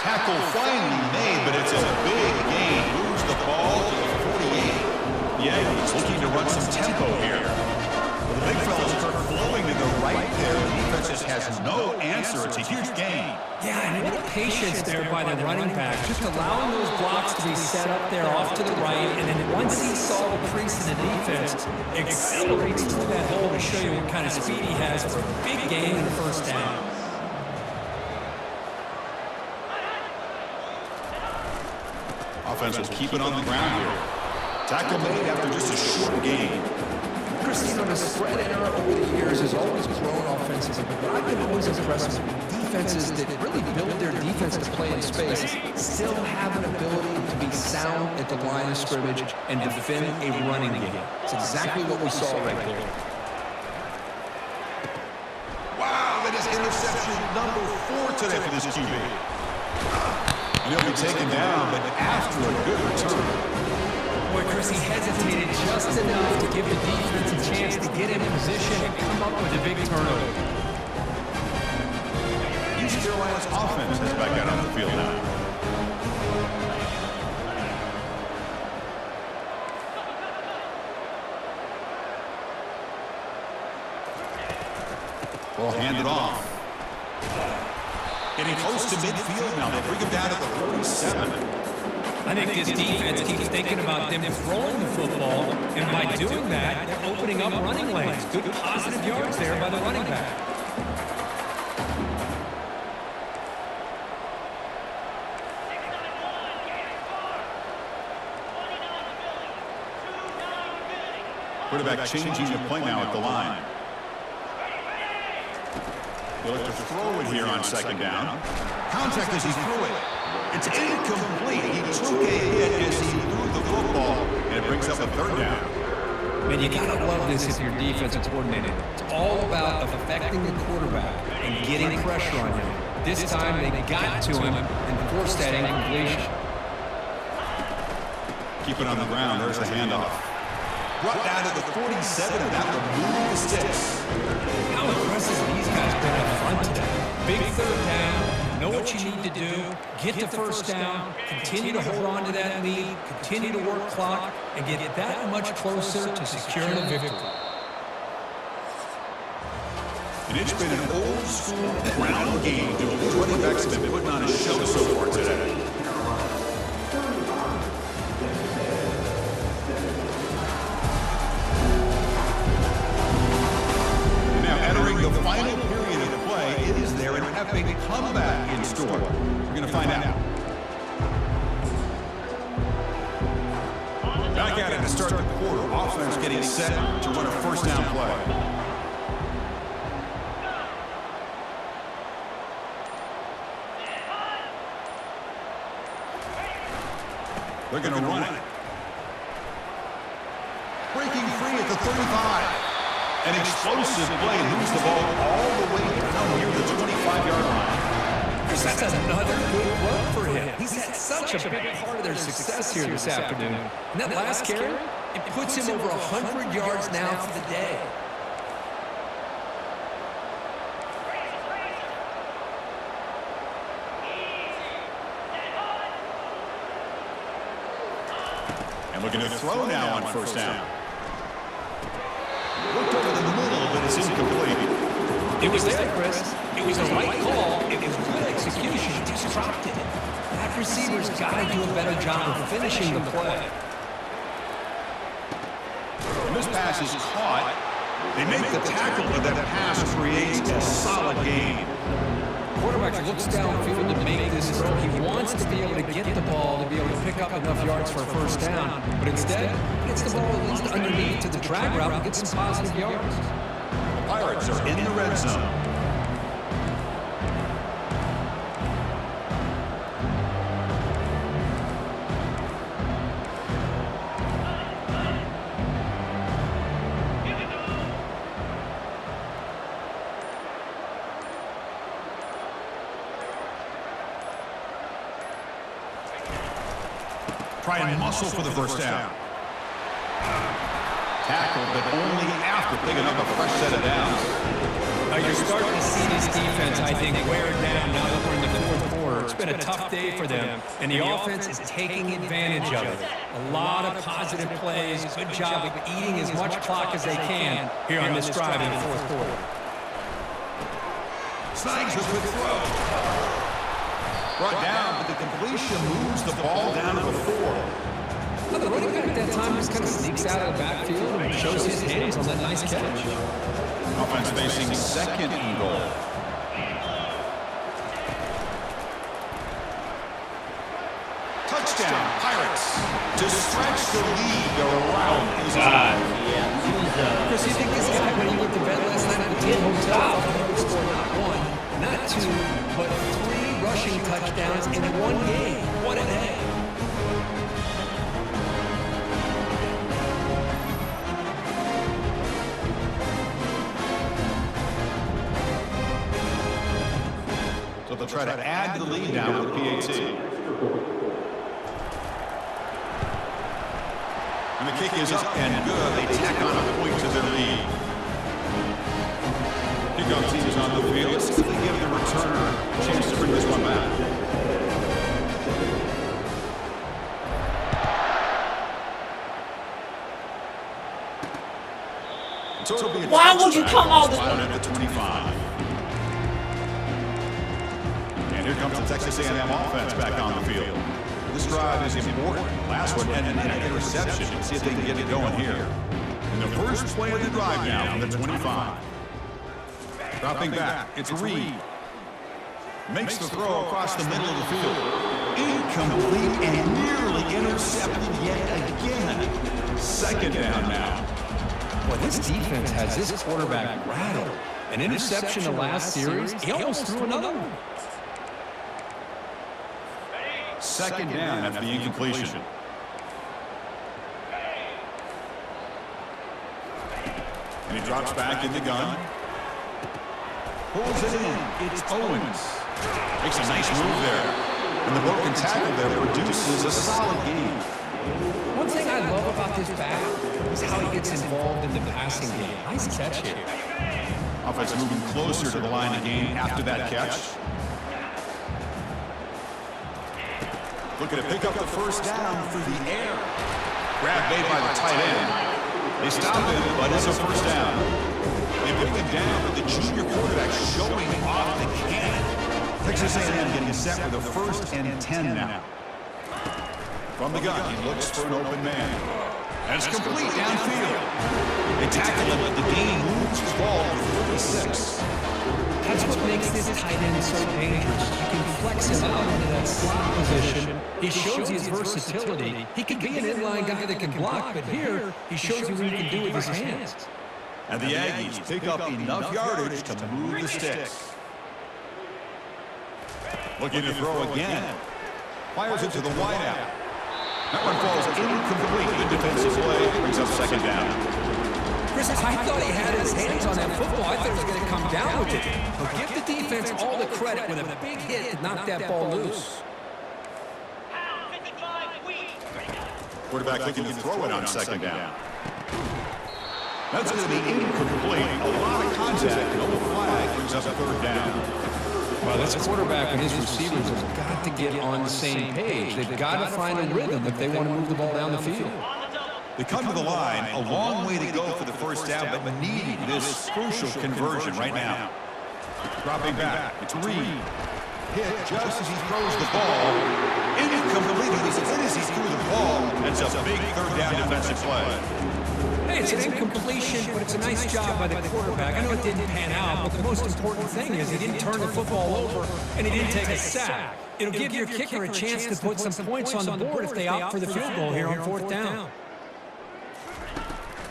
Tackle finally made, but it's a big gain. Moves the ball to the 48. Yeah, he's looking to run some tempo here. Well, the big fella's flowing to the right there. The defense just has no answer. It's a huge gain. Yeah, and what patience there by the running back, just allowing those blocks to be set up there off to the right, and then once he saw the crease in the defense, accelerates through that hole to show you what kind of speed he has for a big gain in the first down. Offense will keep it on the ground here. Tackle made after just a short gain. Christine, the spread error over the years has always grown offensively, but I've been always impressed with defenses that really build their defense to play in space, still have an ability to be sound at the line of scrimmage and defend a running game. It's exactly what we saw right there. Wow, that is interception number 4 today for this QB. And he'll be taken down, but after a good return. Boy, Chris, he hesitated just enough to give the defense a chance to get in position and come up with a big turnover. East Carolina's offense is back out on the field now. We'll hand it off. Getting close to midfield now. They bring him down at the 47. I think this defense keeps thinking about them throwing the football, and by doing that, they're opening up running lanes. Good positive yards there by the running back. Quarterback changing the play now at the line. They'll look to throw it here on second down. Contact as he threw it. It's incomplete. He took a hit as he threw the football, and it brings up a third down. Man, you gotta love this if you're defensive coordinator. It's all about affecting the quarterback and getting pressure on him. This time they got to him and forced that incompletion. Keep it on the ground. There's the handoff. Brought down to the 47, and that will move the sticks. How impressive these guys been up front today. Big third down. Know what you need to do. Get the first down. Continue to hold on to that lead. Continue to work clock and get that much closer to securing a victory. And it's been an old-school ground game. The running backs have been putting on a show so far today. Now entering the final period of the play, it is there an epic comeback in store. We're going to find out. Back at it to start the quarter. Offense getting set to run a first down play. They're going to run it. Breaking free at the 35. An explosive play moves the ball all the way down near the 25-yard line. That's another good run for him. He's had such a big part of their success here this afternoon. And that last carry, it puts him over 100 yards now for the day. And looking to throw now on first down. Looked over the middle, but it's incomplete. It was there, Chris. It was the right call. It was good execution. He just dropped it. That receiver's got to do a better job of finishing the play. And this pass is caught. They make the tackle, but that pass creates a solid gain. Quarterback looks downfield to make this throw. He wants to be able to get the ball to be able to pick up enough yards for a first down. But instead, gets the ball at least underneath to the drag route and gets some positive yards. Pirates are in the red zone. Try and muscle for the first down. Tackle, but only after picking up a fresh set of downs. Now you're starting to see this defense, I think, wear down now that we're in the fourth quarter. It's been a tough day for them, and the offense is taking advantage of it. A lot of positive plays. Good job of eating as much clock as they can here on this drive in the fourth quarter. Snags a quick throw. Brought down, but the completion moves the ball down to the 4. Well, the running back at that time just kind of sneaks out of the backfield and shows his hands on that nice catch. Offense facing second and goal. Touchdown, Pirates. To stretch the lead, the route is on. Chris, you think this guy, when he went to bed last night at the team hotel, scored not 1, not 2, but 3 rushing touchdowns in one game? What a day. So they'll try to add to the lead now with the PAT. And the kick is up and good. They tack on a point to their lead. Kickoff team is on the field. Let's see if they give the returner a chance to bring this one back. So it'll be a Why would you come out this way? at the 25. And here comes the Texas A&M offense back on the field. This drive is important. Last one ended in an interception. Let's see if they can get it going here. And the first play of the drive now from the 25. Dropping back, it's Reed. Makes the throw across the middle of the field. Incomplete and nearly intercepted yet again. Second down now. Boy, this defense has this quarterback rattled. An interception the last series. He almost threw another one. Second down after the incompletion. And he drops back in the gun. Pulls it in. It's Owens. Makes a nice move there. And the broken tackle there produces a solid gain. One thing I love about this back is how he gets involved in the passing game. Nice catch here. Offense moving closer to the line of game after that catch. Looking to pick up the first down through the air. Grab made by the tight end. They stop him, but it's a first down. They bring him down, but the junior quarterback showing off the cannon. Texas A&M getting set with a 1st and 10 now. From the gun, he looks for an open man. And it's complete downfield. They tackle him, but the game moves the ball to 36. That's what makes this tight end so dangerous. You can flex him out into that slot position. He shows you his versatility. He can be an inline guy that can block, but here he shows you what he can do with his hands. And the Aggies pick up enough yardage to move the sticks. Looking to throw again. Fires it to the wideout. That one falls incomplete. The defensive play brings up second down. Chris, I thought he had his hands on that football. I thought he was going to come down with it. But give the defense all the credit with a big hit to knock that ball loose. Quarterback looking to throw it on second down. That's going to be incomplete. A lot of contact. No flag brings up a third down. Well, this quarterback and his receivers have got to get on the same page. They've got to find a rhythm if they want to move the ball down the field. They come to the line, a long way to go for the first down, but need this crucial conversion right now. Dropping back, it's Reed. Hit just as he throws the ball. Incomplete as soon as he threw the ball. That's a big third down defensive play. Hey, it's an incompletion, but it's a nice job by the quarterback. I know it didn't pan out, but the most important thing is he didn't turn the football over and he didn't take a sack. It'll give your kicker a chance to put some points on the board if they opt for the field goal here on fourth down.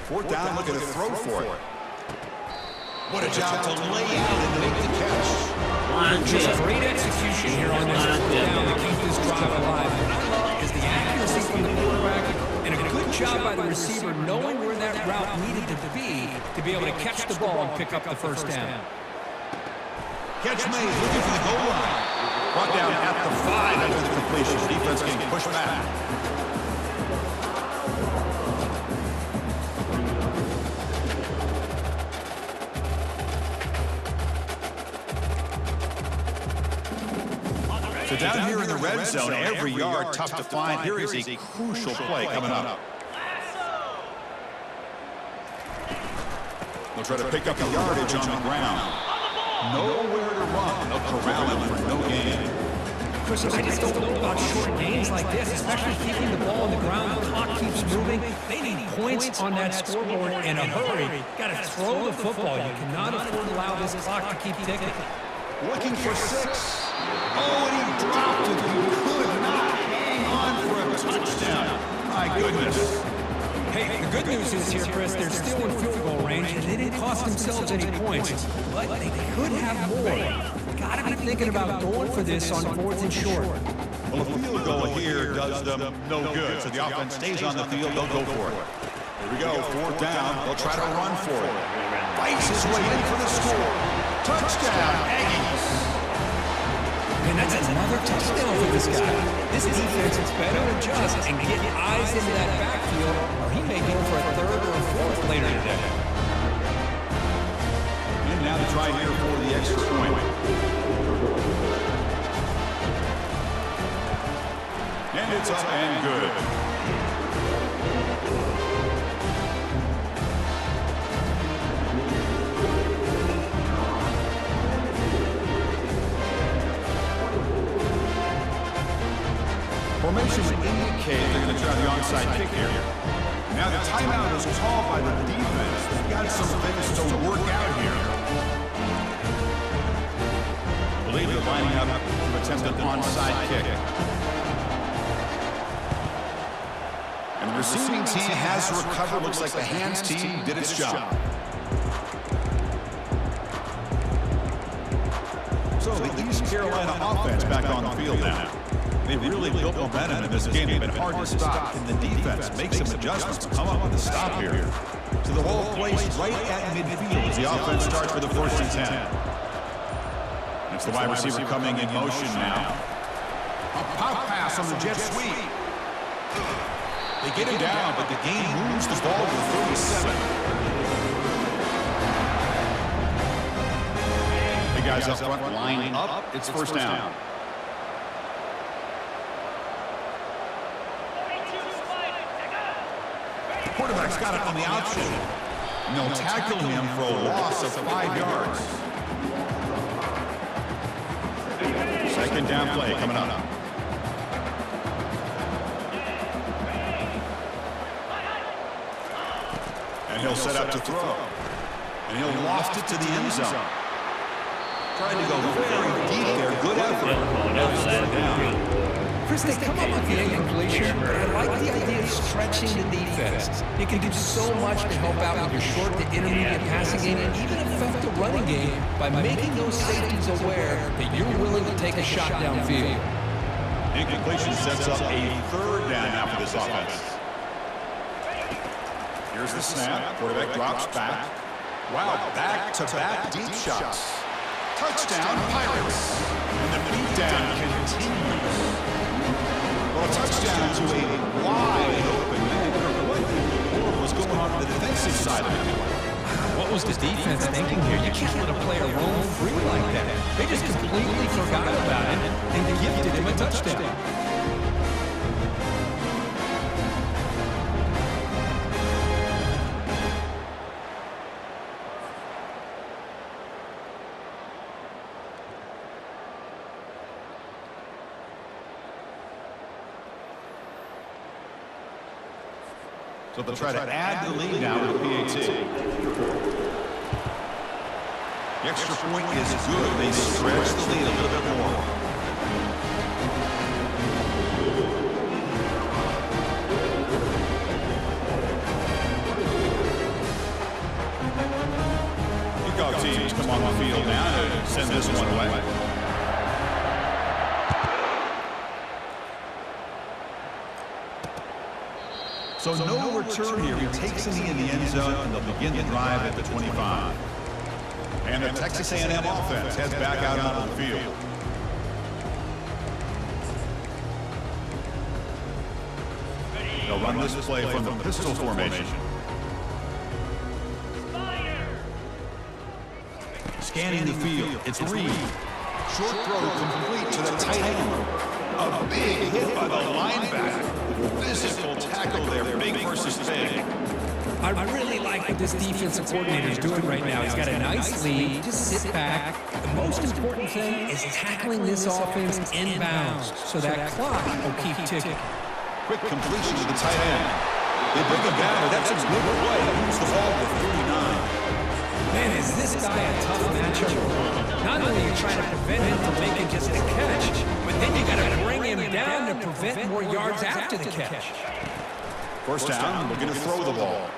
Fourth down, looking to throw for it. What a job to lay out and make the catch. Just great execution here on this fourth down to keep this drive alive. What I love is the accuracy from the quarterback and a good job by the receiver knowing where that route needed to be able to catch the ball and pick up the first down. Catch made, looking for the goal line. Brought down at the 5 after the completion. Defense getting pushed back. So down here in the red zone, every yard tough to find. Here is a crucial play coming up. They'll try to pick up the yardage on the ground. Nowhere to run. They'll corral him for no gain. Chris, I just don't know about short gains like this, especially keeping the ball on the ground. The clock keeps moving. They need points on that scoreboard in a hurry. Got to throw the football. You cannot afford to allow this clock to keep ticking. Looking for 6. Oh, and he dropped it. He could not hang on for a touchdown. My goodness. Hey, the good news is here, Chris, they're still in field goal range, and they didn't cost themselves any points. But they could have more. Got to be thinking about going for this on 4th and short. Well, a field goal here does them no good. So the offense stays on the field. They'll go for it. Here we go. 4th down. They'll try to run for it. Fights his way in for the score. Touchdown, Aggies. And that's another touchdown for this guy. This defense is better adjust and get eyes into that backfield, or he may go for a 3rd or a 4th later today. And now to try here for the extra point. And it's up and good. Formation indicate they're going to try the onside kick here. Now the timeout is called by the defense. They've got some things to work out here. I believe they're lining up to attempt an onside kick. And the receiving team has recovered. Looks like the hands team did its job. So the East Carolina offense back on the field now. They've really built momentum in this game. They've been hard to stop. Can the defense make some adjustments to come up with a stop here? So the ball placed right at midfield as the offense starts with a 1st and 10. It's the wide receiver coming in motion now. A pop pass on the jet sweep. They get him down, but the game moves the ball to 37. The guys up front lining up. It's 1st down. Quarterback's got it on the option. And they'll tackle him for a loss of 5 yards. 2nd down play coming up. And he'll set up to throw. And he'll loft it to the end zone. Trying to go very deep there. Good effort. Chris, they come up with the incompletion, but I like the idea of stretching the defense. It can do so much to help out with your short to intermediate passing game and even affect the running game by making those safeties aware that you're willing to take a shot downfield. Incompletion sets up a 3rd down now for this offense. Here's the snap. Quarterback drops back. Wow, back-to-back deep shots. Touchdown, Pirates. And the beatdown continues. Well, a touchdown to a wide open man. What was going on the defensive side of it? What was the defense thinking here? You can't let a player roam free like that. They just completely forgot about it and gifted him a touchdown. So they'll try to add the lead now with the PAT. The extra point is good. They stretch the lead a little bit more. Kickoff teams come on the field now to send this one away. So no return here. He takes it in the end zone, and they'll begin the drive at the 25. And the Texas A&M offense heads back out onto the field. They'll run this play from the pistol formation. Scanning the field. It's Reed. Short throw complete to the tight end. A big hit by the linebacker. Physical tackle there, big versus big. I really like what this defensive coordinator is doing right now. He's got a nice lead. Just sit back. The most important thing is tackling this offense inbounds so that clock will keep ticking. Quick completion to the tight end. They bring him down, but that's a good play. He moves the ball to 39. Man, is this guy a tough matchup? Not only are you trying to prevent him from making just a catch, but then you got to bring him down to prevent more yards after the catch. 1st down, looking to throw the ball.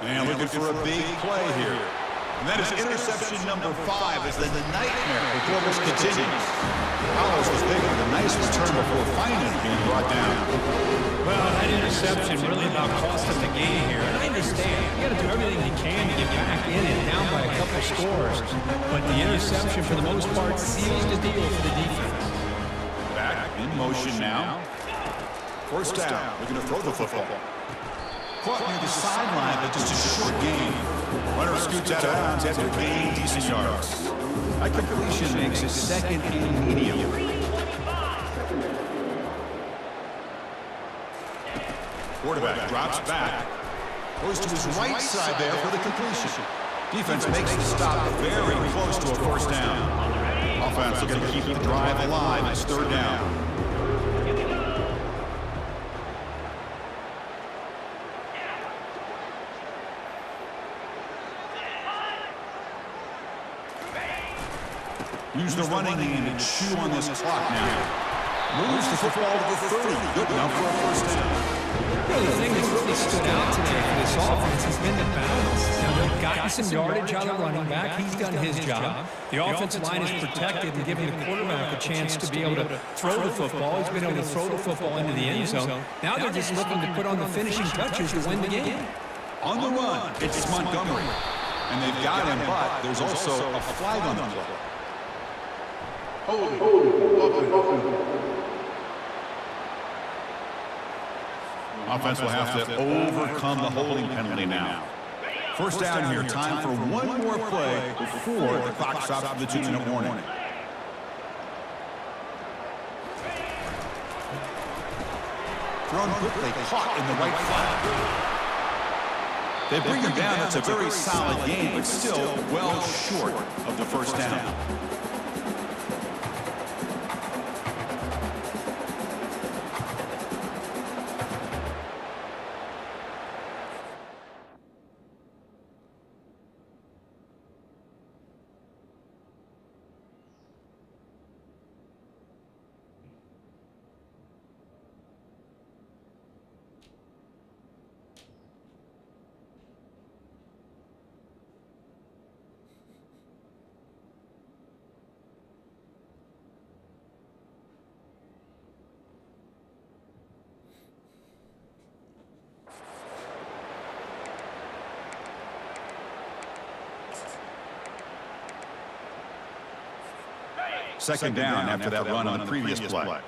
And looking for a big play here. And that is interception number 5 as the nightmare for Clovis continues. Powers was big with a nice return before finally being brought down. Well, that interception really about cost him the game here. And I understand. You got to do everything you can to get back in and down by a couple scores. But the interception, for the most part, seals the deal for the defense. Back in motion now. 1st down. Looking to throw the football. Caught near the sideline, but just a short gain. Runner scoots out of bounds after gaining decent yards. That completion makes it 2nd and medium. Quarterback drops back. Goes to his right side there for the completion. Defense makes the stop very close to a 1st down. Offense looking to keep the drive alive. It's 3rd down. Use the running game to chew on this clock now. Moves the football to the 30. Good enough for a 1st down. The thing that's really stood out today for this offense has been the balance. They've gotten some yardage out of the running back. He's done his job. The offensive line is protected and giving the quarterback a chance to be able to throw the football. He's been able to throw the football into the end zone. Now they're just looking to put on the finishing touches to win the game. On the run, it's Montgomery. And they've got him, but there's also a flag on the play. Offense will have to overcome the holding penalty now. First down here, time for one more play before the clock stops for the 2-minute warning. Thrown quickly, caught in the right flat. They bring him down. That's a very solid game, but still well short of the first down. Second down after that run on the previous play.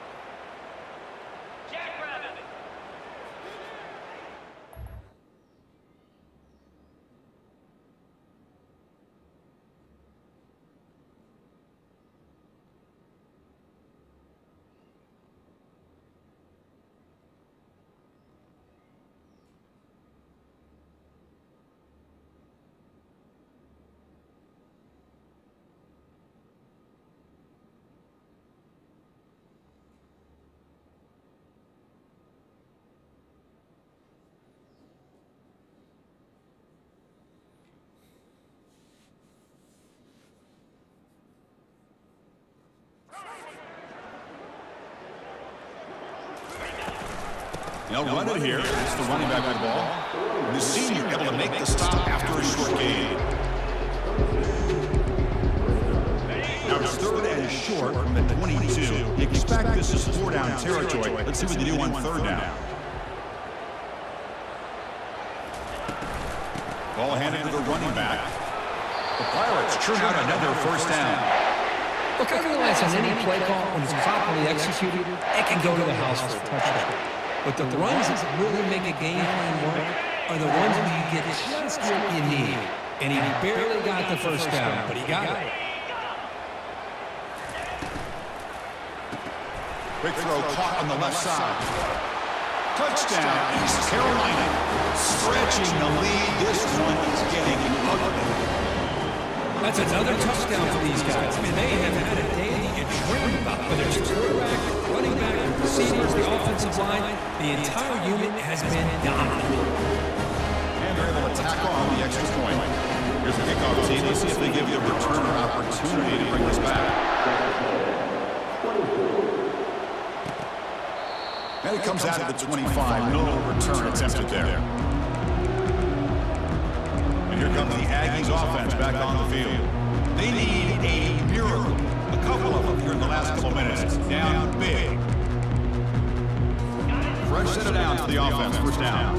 They'll run it here. It's the running back with the ball. The senior able to make the stop after a short gain. Now it's third and short from the 22. You expect this is 4-down territory. Let's see what they do on third down. Ball handed to the running back. The Pirates churn out another first down. Look, I realize on any play call, when it's properly executed, it can go to the house for a touchdown. But the runs that really make a game plan work are the ones where you get just what you need. And he barely got the first down, but he got it. Big throw caught on the left side. Touchdown, East Carolina. Stretching the lead. This one is getting ugly. That's another touchdown for these guys. I mean, they have had a day that you dream about. Whether it's quarterback, running back, receivers, the offensive line, the entire unit has been dominant. And they're able to tack on the extra point. Here's the kickoff team. Let's see if they give the returner an opportunity to bring this back. And it comes out at the 25. No return attempted there. And here comes the Aggies offense back on the field. They need a miracle. A couple of them here in the last couple minutes. Down big. Fresh set it down to the offense. First down.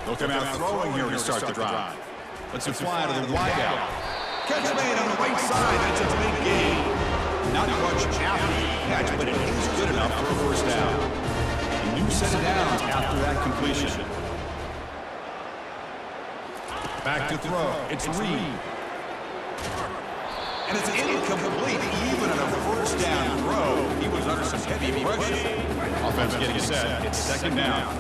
They'll come out throwing here to start the drive. Let's fly to the wideout. Catch made on the right side. That's a big gain. Not much after the catch, but it is good enough for a first down. And you set it down after that completion. Back to throw. It's Reed. And it's incomplete. Even on a first down throw, he was under some heavy pressure. Offense getting set. It's second down.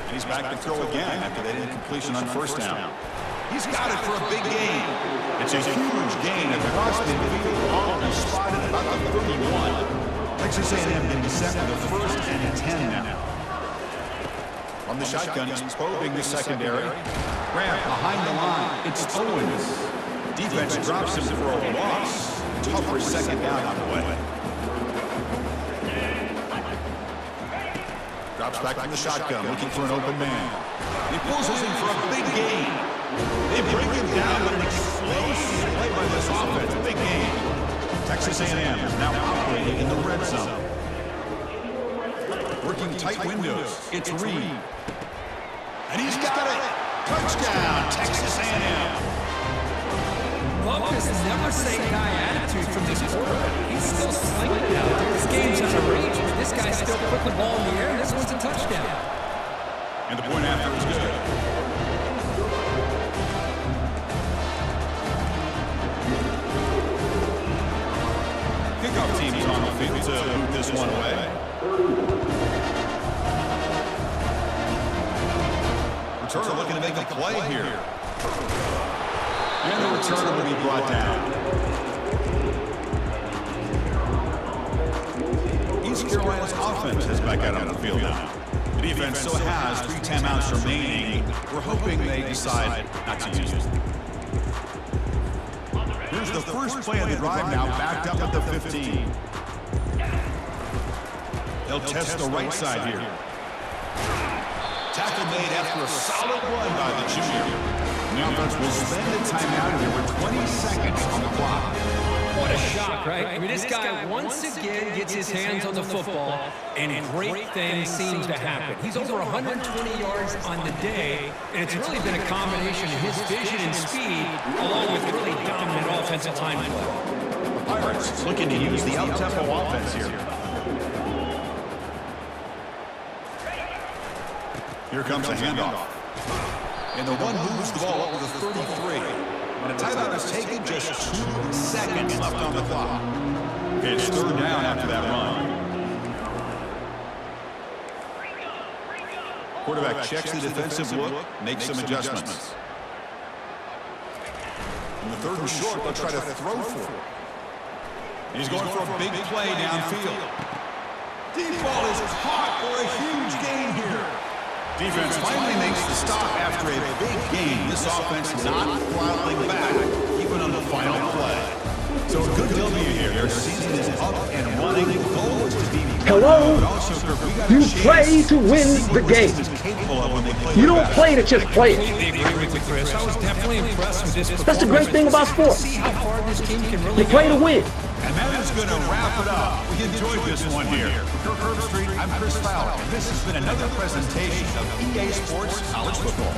And he's back to throw again after that incompletion on first down. He's got it for a big gain. It's a huge gain across the field. Ball is spotted about the 31. Texas A&M getting set for the first and 10 now. From the shotgun, he's probing the secondary. Grant behind the line. It's Owens. Defense drops him for a loss. Tougher second down on the way. Drops back from the shotgun, looking for an open man. He pulls us in for a big gain. They bring him down with an explosive play by this offense. Big gain. Texas A&M is now operating in the red zone. Working tight windows. It's Reed. And he's got it. Touchdown, Texas A&M. Love this never say die attitude from this quarterback. He's still slinging it out there. This game's out of reach, but this guy's still putting the ball in the air, and this one's a touchdown. And the point after is good. Kickoff team is on the field to boot this one away. Returner looking to make a play here. And the returner will be brought down. East Carolina's offense is back out on the field now. The defense still has 3 timeouts remaining. We're hoping they decide not to use them. Here's the first play of the drive now, backed up at the 15. They'll test the right side here. Tackle made after a solid run by the junior. The offense will spend the timeout here with 20 seconds on the clock. What a shock, right? I mean, this guy once again gets his hands on the football, and great things seem to happen. He's over 120 yards on the day, and it's really been a combination of his vision and speed, along with really dominant offensive line play. The Pirates looking to use the up-tempo offense here. Here comes a handoff. And the one moves the ball up to the 33. And a timeout is taken, just 2 seconds left on the clock. It's third down after that run. Quarterback checks the defensive look, makes some adjustments. In the third and short, they'll try to throw for it. He's going for a big play downfield. Deep ball is caught for a huge gain here. Defense finally makes the stop after a big gain. This offense not throttling back, even on the final play. So a good W here. Their season is up and running. The goal is to be Hello? You play to win the game. You don't play to just play it. I was definitely impressed with this. That's the great thing about sports. See how far this team can really You play to win. And that is going to wrap it up. We enjoyed this one here. For Kirk Street, I'm Chris Fowler, and this has been another presentation of EA Sports College Football.